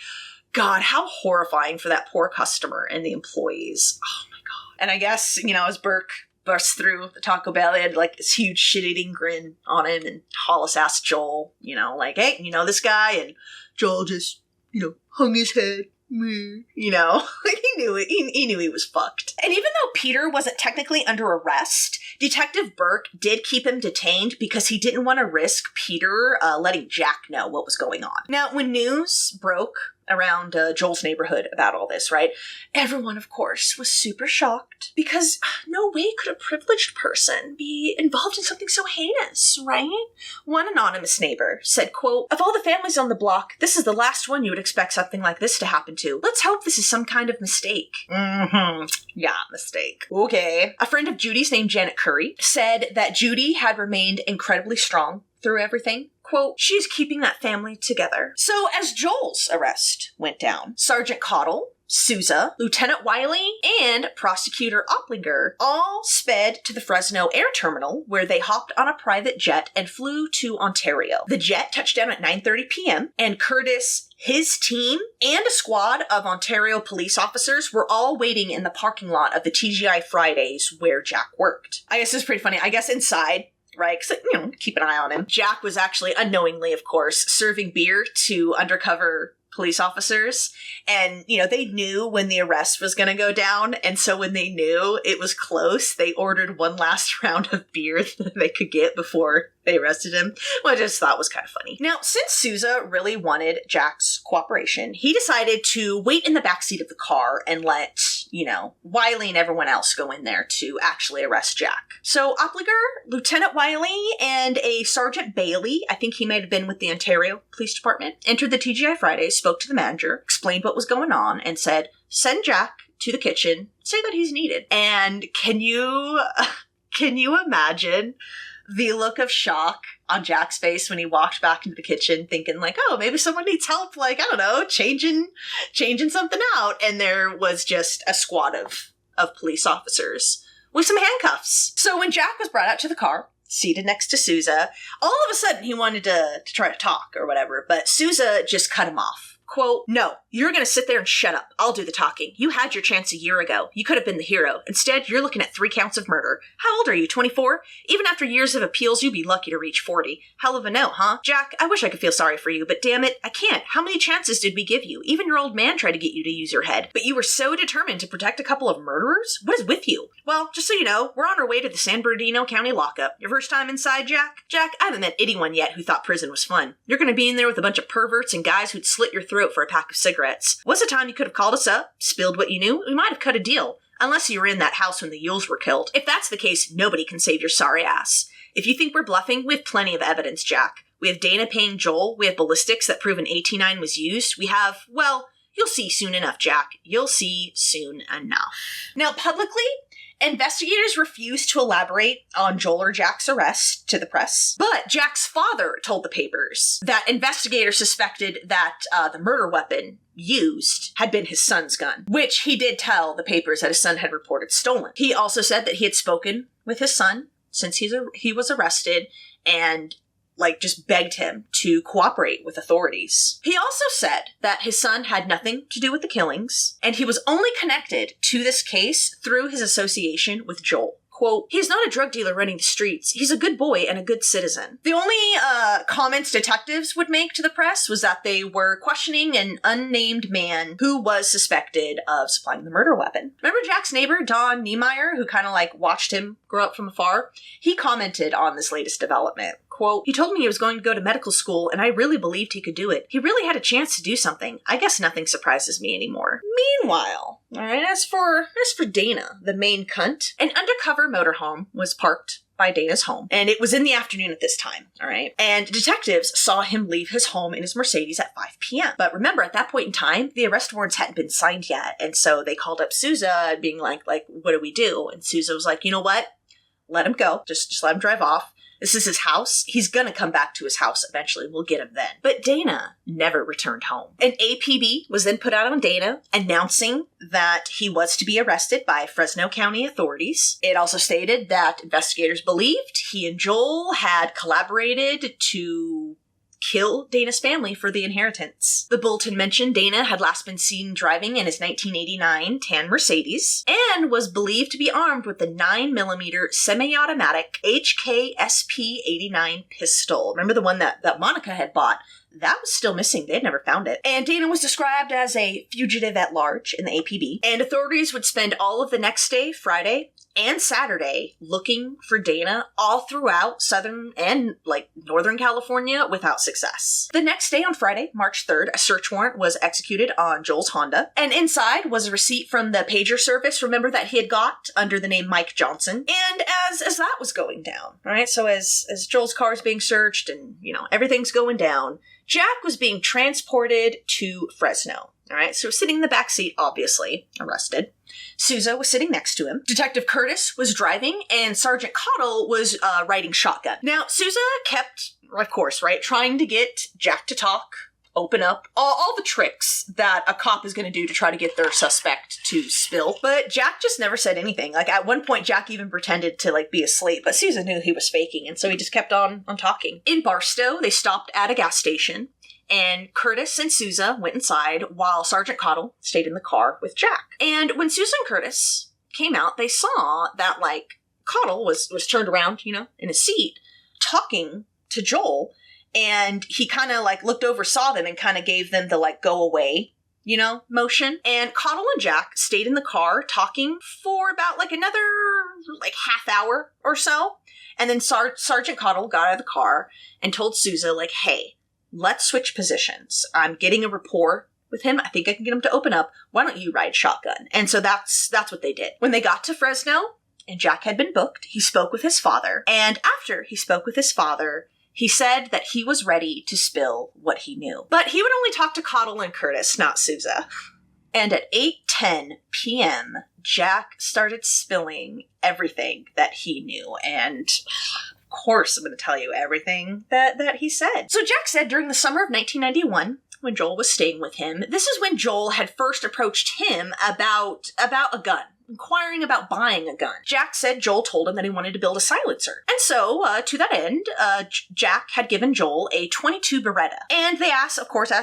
god, how horrifying for that poor customer and the employees. Oh my god. And I guess, you know, as Burke burst through the Taco Bell, he had, like, this huge shit-eating grin on him, and Hollis asked Joel, you know, like, hey, you know this guy? And Joel just, you know, hung his head. You know, like, he knew it. He knew he was fucked. And even though Peter wasn't technically under arrest, Detective Burke did keep him detained because he didn't want to risk Peter letting Jack know what was going on. Now, when news broke around Joel's neighborhood about all this, right, everyone, of course, was super shocked because no way could a privileged person be involved in something so heinous, right? One anonymous neighbor said, quote, "Of all the families on the block, this is the last one you would expect something like this to happen to. Let's hope this is some kind of mistake." Yeah, mistake. Okay. A friend of Judy's named Janet Curry said that Judy had remained incredibly strong through everything. Quote, "She's keeping that family together." So as Joel's arrest went down, Sergeant Cottle, Sousa, Lieutenant Wiley, and Prosecutor Oplinger all sped to the Fresno Air Terminal, where they hopped on a private jet and flew to Ontario. The jet touched down at 9:30 p.m., and Curtis, his team, and a squad of Ontario police officers were all waiting in the parking lot of the TGI Fridays where Jack worked. I guess this is pretty funny. I guess inside, right? Because, you know, keep an eye on him. Jack was actually, unknowingly, of course, serving beer to undercover police officers. And, you know, they knew when the arrest was going to go down. And so when they knew it was close, they ordered one last round of beer that they could get before they arrested him, which I just thought was kind of funny. Now, since Sousa really wanted Jack's cooperation, he decided to wait in the backseat of the car and let, you know, Wiley and everyone else go in there to actually arrest Jack. So Oplinger, Lieutenant Wiley, and a Sergeant Bailey, I think he might have been with the Ontario Police Department, entered the TGI Fridays, spoke to the manager, explained what was going on, and said, "Send Jack to the kitchen, say that he's needed." And can you imagine the look of shock on Jack's face when he walked back into the kitchen thinking, like, oh, maybe someone needs help, like, I don't know, changing something out. And there was just a squad of police officers with some handcuffs. So when Jack was brought out to the car, seated next to Sousa, all of a sudden he wanted to try to talk or whatever, but Sousa just cut him off. Quote, "No, you're going to sit there and shut up. I'll do the talking. You had your chance a year ago. You could have been the hero. Instead, you're looking at 3 counts of murder. How old are you, 24? Even after years of appeals, you'd be lucky to reach 40. Hell of a note, huh? Jack, I wish I could feel sorry for you, but damn it, I can't. How many chances did we give you? Even your old man tried to get you to use your head. But you were so determined to protect a couple of murderers? What is with you? Well, just so you know, we're on our way to the San Bernardino County lockup. Your first time inside, Jack? Jack, I haven't met anyone yet who thought prison was fun. You're going to be in there with a bunch of perverts and guys who'd slit your throat for a pack of cigarettes. What's the time you could have called us up, spilled what you knew? We might have cut a deal. Unless you were in that house when the Ewells were killed. If that's the case, nobody can save your sorry ass. If you think we're bluffing, we have plenty of evidence, Jack. We have Dana paying Joel. We have ballistics that prove an AT9 was used. We have, well, you'll see soon enough, Jack. You'll see soon enough. Now, publicly, investigators refused to elaborate on Joel or Jack's arrest to the press, but Jack's father told the papers that investigators suspected that the murder weapon used had been his son's gun, which he did tell the papers that his son had reported stolen. He also said that he had spoken with his son since he was arrested and just begged him to cooperate with authorities. He also said that his son had nothing to do with the killings, and he was only connected to this case through his association with Joel. Quote, he's not a drug dealer running the streets. He's a good boy and a good citizen. The only comments detectives would make to the press was that they were questioning an unnamed man who was suspected of supplying the murder weapon. Remember Jack's neighbor, Don Niemeyer, who kind of watched him grow up from afar? He commented on this latest development. Quote, he told me he was going to go to medical school, and I really believed he could do it. He really had a chance to do something. I guess nothing surprises me anymore. Meanwhile, as for Dana, the main cunt, an undercover motorhome was parked by Dana's home, and it was in the afternoon at this time, And detectives saw him leave his home in his Mercedes at 5 p.m. But remember, at that point in time, the arrest warrants hadn't been signed yet, and so they called up Sousa, being like, what do we do? And Sousa was like, you know what? Let him go. Just let him drive off. This is his house. He's gonna come back to his house eventually. We'll get him then. But Dana never returned home. An APB was then put out on Dana, announcing that he was to be arrested by Fresno County authorities. It also stated that investigators believed he and Joel had collaborated to kill Dana's family for the inheritance. The bulletin mentioned Dana had last been seen driving in his 1989 tan Mercedes and was believed to be armed with the 9mm semi-automatic HKSP-89 pistol. Remember the one that Monica had bought? That was still missing. They had never found it. And Dana was described as a fugitive at large in the APB. And authorities would spend all of the next day, Friday, and Saturday looking for Dana all throughout Southern and Northern California without success. The next day on Friday, March 3rd, a search warrant was executed on Joel's Honda. And inside was a receipt from the pager service, remember, that he had got under the name Mike Johnson. And as that was going down, so as Joel's car is being searched and, everything's going down, Jack was being transported to Fresno. So sitting in the back seat, obviously, arrested. Sousa was sitting next to him. Detective Curtis was driving, and Sergeant Cottle was riding shotgun. Now, Sousa kept, of course, trying to get Jack to talk, open up, all the tricks that a cop is going to do to try to get their suspect to spill. But Jack just never said anything. At one point, Jack even pretended to, be asleep, but Sousa knew he was faking, and so he just kept on talking. In Barstow, they stopped at a gas station, and Curtis and Sousa went inside while Sergeant Cottle stayed in the car with Jack. And when Sousa and Curtis came out, they saw that, Cottle was turned around, in his seat, talking to Joel, and he kind of, looked over, saw them, and kind of gave them the, go away, motion. And Cottle and Jack stayed in the car talking for about, another, half hour or so. And then Sergeant Cottle got out of the car and told Sousa, hey, let's switch positions. I'm getting a rapport with him. I think I can get him to open up. Why don't you ride shotgun? And so that's what they did. When they got to Fresno and Jack had been booked, he spoke with his father. And after he spoke with his father, he said that he was ready to spill what he knew. But he would only talk to Cottle and Curtis, not Sousa. And at 8:10 p.m., Jack started spilling everything that he knew. And of course, I'm going to tell you everything that he said. So Jack said during the summer of 1991, when Joel was staying with him, this is when Joel had first approached him about a gun, inquiring about buying a gun. Jack said Joel told him that he wanted to build a silencer. And so, to that end, Jack had given Joel a .22 Beretta. And they asked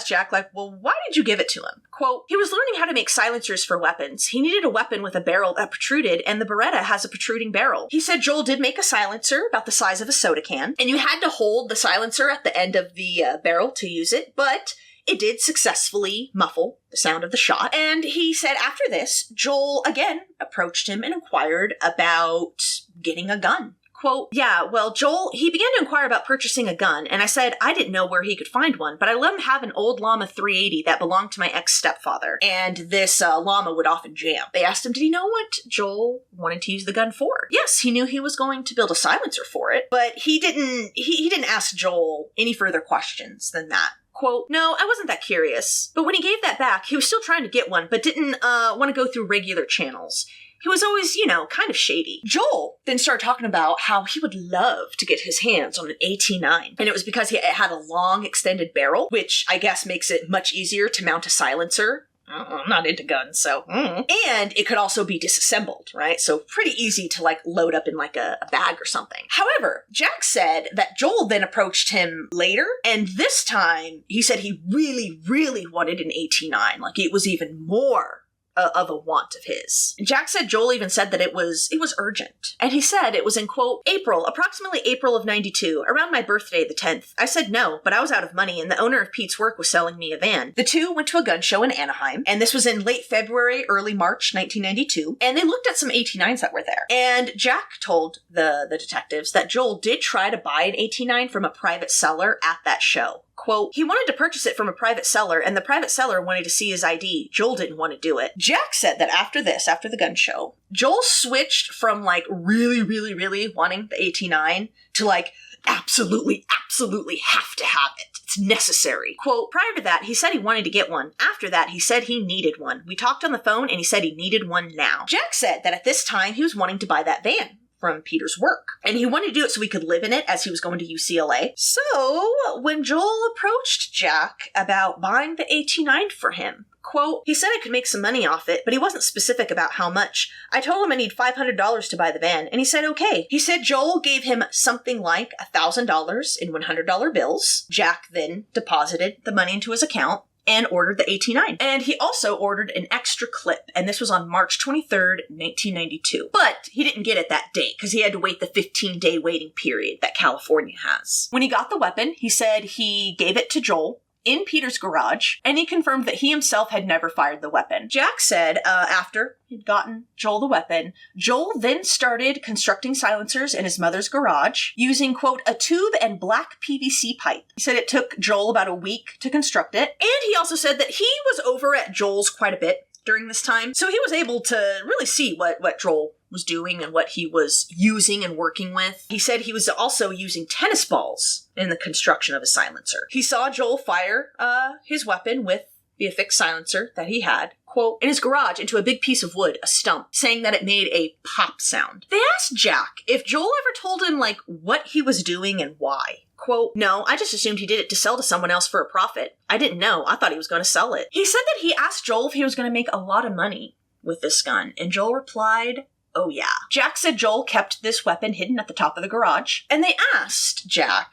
Jack, well, why did you give it to him? Quote, he was learning how to make silencers for weapons. He needed a weapon with a barrel that protruded, and the Beretta has a protruding barrel. He said Joel did make a silencer about the size of a soda can, and you had to hold the silencer at the end of the barrel to use it, but it did successfully muffle the sound of the shot. And he said after this, Joel again approached him and inquired about getting a gun. Quote, yeah, well, Joel, he began to inquire about purchasing a gun, and I said I didn't know where he could find one, but I let him have an old Llama 380 that belonged to my ex-stepfather, and this Llama would often jam. They asked him, did he know what Joel wanted to use the gun for? Yes, he knew he was going to build a silencer for it, but he didn't ask Joel any further questions than that. Quote, no, I wasn't that curious. But when he gave that back, he was still trying to get one, but didn't want to go through regular channels. He was always, kind of shady. Joel then started talking about how he would love to get his hands on an AT-9. And it was because it had a long, extended barrel, which I guess makes it much easier to mount a silencer. I'm not into guns, so. And it could also be disassembled, right? So pretty easy to load up in a bag or something. However, Jack said that Joel then approached him later, and this time he said he really, really wanted an AT-9. It was even more of a want of his. Jack said Joel even said that it was urgent. And he said it was in, quote, approximately April of 92, around my birthday, the 10th. I said no, but I was out of money and the owner of Pete's work was selling me a van. The two went to a gun show in Anaheim, and this was in late February, early March 1992, and they looked at some AT-9s that were there. And Jack told the detectives that Joel did try to buy an AT-9 from a private seller at that show. Quote, he wanted to purchase it from a private seller, and the private seller wanted to see his ID. Joel didn't want to do it. Jack said that after the gun show, Joel switched from, really, really, really wanting the AT-9 to, absolutely, absolutely have to have it. It's necessary. Quote, prior to that, he said he wanted to get one. After that, he said he needed one. We talked on the phone, and he said he needed one now. Jack said that at this time, he was wanting to buy that van from Peter's work. And he wanted to do it so he could live in it as he was going to UCLA. So when Joel approached Jack about buying the AT-9 for him, quote, he said I could make some money off it, but he wasn't specific about how much. I told him I need $500 to buy the van, and he said okay. He said Joel gave him something like $1,000 in $100 bills. Jack then deposited the money into his account and ordered the AT-9. And he also ordered an extra clip, and this was on March 23rd, 1992. But he didn't get it that day, because he had to wait the 15-day waiting period that California has. When he got the weapon, he said he gave it to Joel in Peter's garage, and he confirmed that he himself had never fired the weapon. Jack said after he'd gotten Joel the weapon, Joel then started constructing silencers in his mother's garage using, quote, a tube and black PVC pipe. He said it took Joel about a week to construct it, and he also said that he was over at Joel's quite a bit during this time, so he was able to really see what Joel was doing and what he was using and working with. He said he was also using tennis balls in the construction of a silencer. He saw Joel fire his weapon with the affixed silencer that he had, quote, in his garage into a big piece of wood, a stump, saying that it made a pop sound. They asked Jack if Joel ever told him, what he was doing and why. Quote, no, I just assumed he did it to sell to someone else for a profit. I didn't know. I thought he was going to sell it. He said that he asked Joel if he was going to make a lot of money with this gun, and Joel replied, oh yeah. Jack said Joel kept this weapon hidden at the top of the garage, and they asked Jack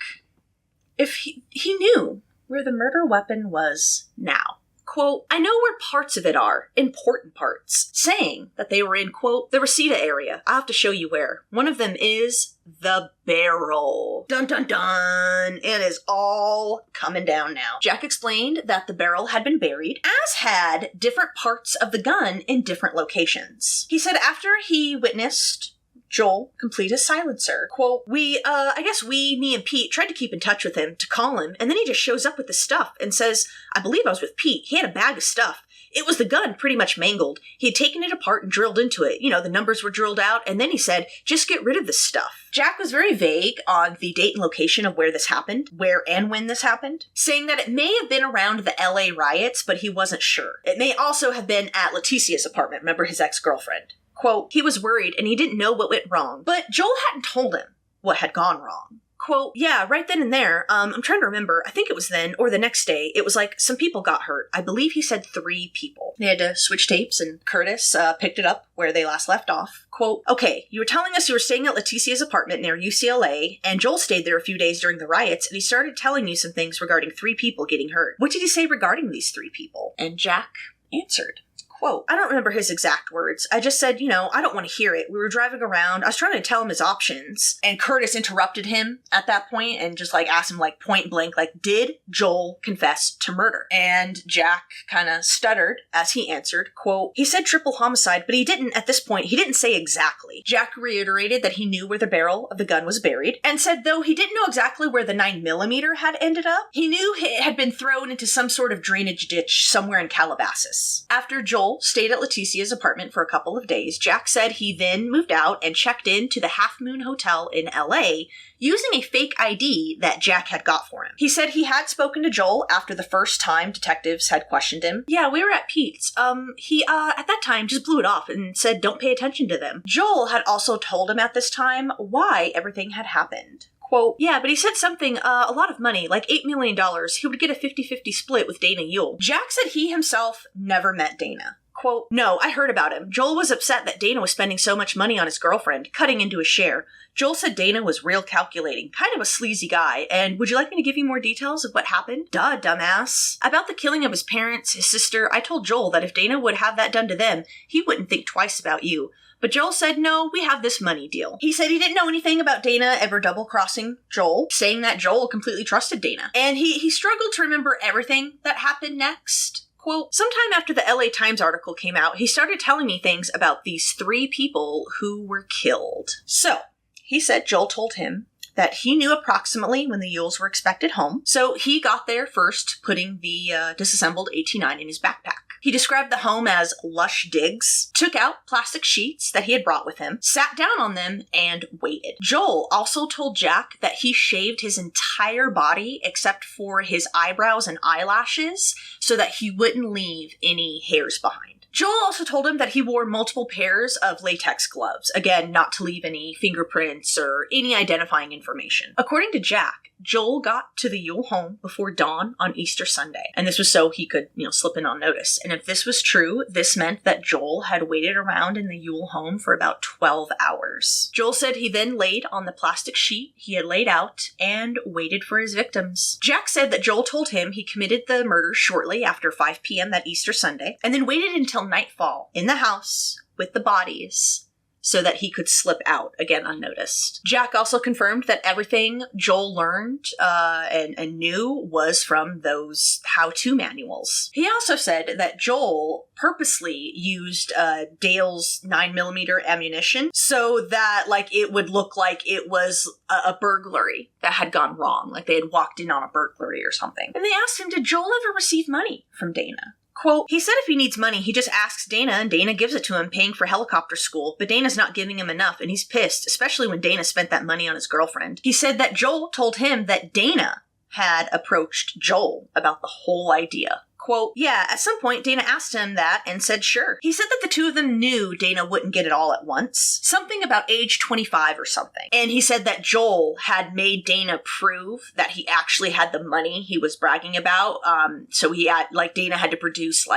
if he knew where the murder weapon was now. Quote, I know where parts of it are, important parts, saying that they were in, quote, the Reseda area. I'll have to show you where. One of them is the barrel. Dun dun dun. It is all coming down now. Jack explained that the barrel had been buried, as had different parts of the gun in different locations. He said after he witnessed Joel complete his silencer, quote, me and Pete tried to keep in touch with him to call him, and then he just shows up with the stuff and says, I believe I was with Pete. He had a bag of stuff. It was the gun pretty much mangled. He had taken it apart and drilled into it. The numbers were drilled out, and then he said, just get rid of this stuff. Jack was very vague on the date and location of where this happened, where and when this happened, saying that it may have been around the LA riots, but he wasn't sure. It may also have been at Leticia's apartment, remember his ex-girlfriend. Quote, he was worried and he didn't know what went wrong, but Joel hadn't told him what had gone wrong. Quote, yeah, right then and there, I'm trying to remember, I think it was then, or the next day, it was some people got hurt. I believe he said 3 people. They had to switch tapes, and Curtis picked it up where they last left off. Quote, okay, you were telling us you were staying at Leticia's apartment near UCLA, and Joel stayed there a few days during the riots, and he started telling you some things regarding 3 people getting hurt. What did he say regarding these 3 people? And Jack answered, quote, I don't remember his exact words. I just said, I don't want to hear it. We were driving around. I was trying to tell him his options. And Curtis interrupted him at that point and just asked him point blank, did Joel confess to murder? And Jack kind of stuttered as he answered, quote, he said triple homicide, but he didn't, at this point, he didn't say exactly. Jack reiterated that he knew where the barrel of the gun was buried and said though he didn't know exactly where the 9mm had ended up, he knew it had been thrown into some sort of drainage ditch somewhere in Calabasas. After Joel stayed at Leticia's apartment for a couple of days, Jack said he then moved out and checked into the Half Moon Hotel in LA using a fake ID that Jack had got for him. He said he had spoken to Joel after the first time detectives had questioned him. Yeah, we were at Pete's. He at that time just blew it off and said don't pay attention to them. Joel had also told him at this time why everything had happened. Quote, yeah, but he said something, a lot of money, like $8 million. He would get a 50-50 split with Dana Ewell. Jack said he himself never met Dana. Quote, no, I heard about him. Joel was upset that Dana was spending so much money on his girlfriend, cutting into his share. Joel said Dana was real calculating, kind of a sleazy guy, and would you like me to give you more details of what happened? Duh, dumbass. About the killing of his parents, his sister, I told Joel that if Dana would have that done to them, he wouldn't think twice about you. But Joel said, no, we have this money deal. He said he didn't know anything about Dana ever double-crossing Joel, saying that Joel completely trusted Dana. And he struggled to remember everything that happened next. Quote, sometime after the LA Times article came out, he started telling me things about these 3 people who were killed. So, he said Joel told him that he knew approximately when the Ewells were expected home, so he got there first, putting the disassembled AT-9 in his backpack. He described the home as lush digs, took out plastic sheets that he had brought with him, sat down on them, and waited. Joel also told Jack that he shaved his entire body except for his eyebrows and eyelashes so that he wouldn't leave any hairs behind. Joel also told him that he wore multiple pairs of latex gloves, again, not to leave any fingerprints or any identifying information. According to Jack, Joel got to the Ewell home before dawn on Easter Sunday, and this was so he could, slip in on notice. And if this was true, this meant that Joel had waited around in the Ewell home for about 12 hours. Joel said he then laid on the plastic sheet he had laid out and waited for his victims. Jack said that Joel told him he committed the murder shortly after 5 p.m. that Easter Sunday, and then waited until nightfall in the house with the bodies so that he could slip out, again unnoticed. Jack also confirmed that everything Joel learned and knew was from those how-to manuals. He also said that Joel purposely used Dale's 9mm ammunition so that it would look like it was a burglary that had gone wrong, like they had walked in on a burglary or something. And they asked him, did Joel ever receive money from Dana? Quote, he said if he needs money, he just asks Dana and Dana gives it to him, paying for helicopter school, but Dana's not giving him enough and he's pissed, especially when Dana spent that money on his girlfriend. He said that Joel told him that Dana had approached Joel about the whole idea. Quote, yeah, at some point Dana asked him that and said sure. He said that the two of them knew Dana wouldn't get it all at once. Something about age 25 or something. And he said that Joel had made Dana prove that he actually had the money he was bragging about. So he had, Dana had to produce,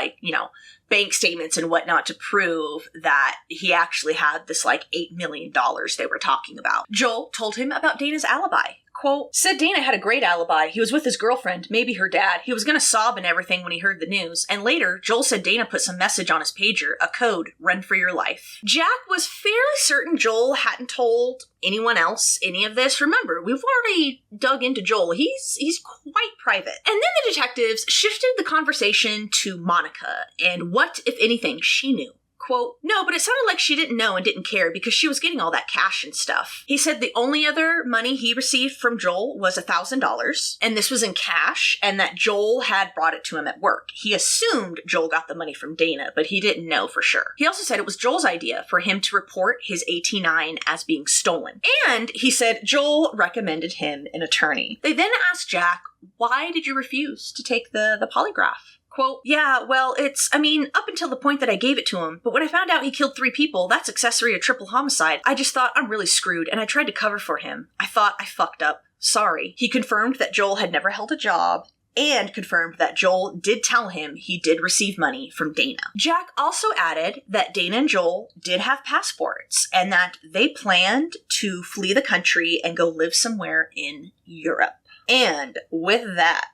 bank statements and whatnot to prove that he actually had this, $8 million they were talking about. Joel told him about Dana's alibi. Quote, said Dana had a great alibi. He was with his girlfriend, maybe her dad. He was gonna sob and everything when he heard the news. And later, Joel said Dana put some message on his pager, a code, run for your life. Jack was fairly certain Joel hadn't told anyone else any of this. Remember, we've already dug into Joel. He's quite private. And then the detectives shifted the conversation to Monica and what, if anything, she knew. Quote, no, but it sounded like she didn't know and didn't care because she was getting all that cash and stuff. He said the only other money he received from Joel was $1,000, and this was in cash, and that Joel had brought it to him at work. He assumed Joel got the money from Dana, but he didn't know for sure. He also said it was Joel's idea for him to report his AT-9 as being stolen. And he said Joel recommended him an attorney. They then asked Jack, why did you refuse to take the polygraph? Quote, yeah, well, up until the point that I gave it to him, but when I found out he killed 3 people, that's accessory to triple homicide, I just thought I'm really screwed, and I tried to cover for him. I thought I fucked up. Sorry. He confirmed that Joel had never held a job, and confirmed that Joel did tell him he did receive money from Dana. Jack also added that Dana and Joel did have passports, and that they planned to flee the country and go live somewhere in Europe. And with that,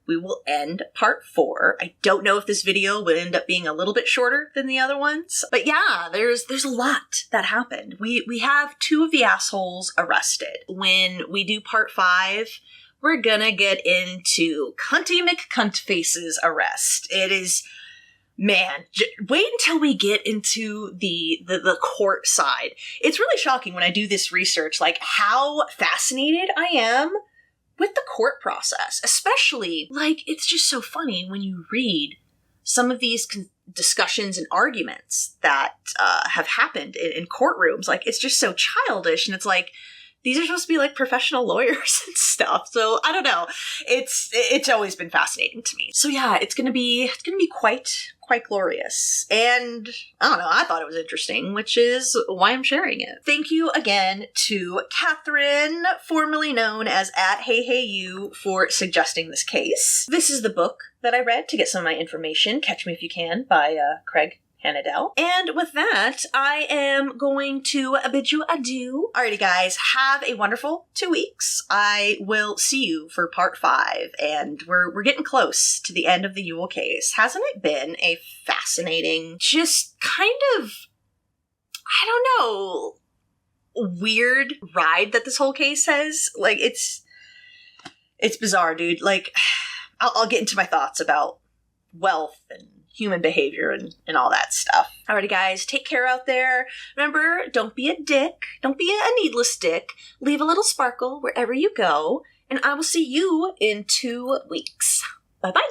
we will end part 4. I don't know if this video would end up being a little bit shorter than the other ones, but yeah, there's a lot that happened. We have 2 of the assholes arrested. When we do part 5, we're gonna get into Cunty McCuntface's arrest. It is, man, wait until we get into the court side. It's really shocking when I do this research, like how fascinated I am with the court process, especially, like, it's just so funny when you read some of these discussions and arguments that have happened in courtrooms. Like, it's just so childish, and it's like, these are supposed to be like professional lawyers and stuff. So I don't know. It's always been fascinating to me. So yeah, it's gonna be quite glorious. And I don't know, I thought it was interesting, which is why I'm sharing it. Thank you again to Catherine, formerly known as @HeyHeyYou, for suggesting this case. This is the book that I read to get some of my information, Catch Me If You Can, by Craig Hanadell. And with that, I am going to bid you adieu. Alrighty guys, have a wonderful 2 weeks. I will see you for part 5, and we're getting close to the end of the Ewell case. Hasn't it been a fascinating, just kind of, I don't know, weird ride that this whole case has? Like, it's bizarre, dude. Like, I'll get into my thoughts about wealth and human behavior and all that stuff. Alrighty guys, take care out there. Remember, don't be a dick. Don't be a needless dick. Leave a little sparkle wherever you go. And I will see you in 2 weeks. Bye-bye.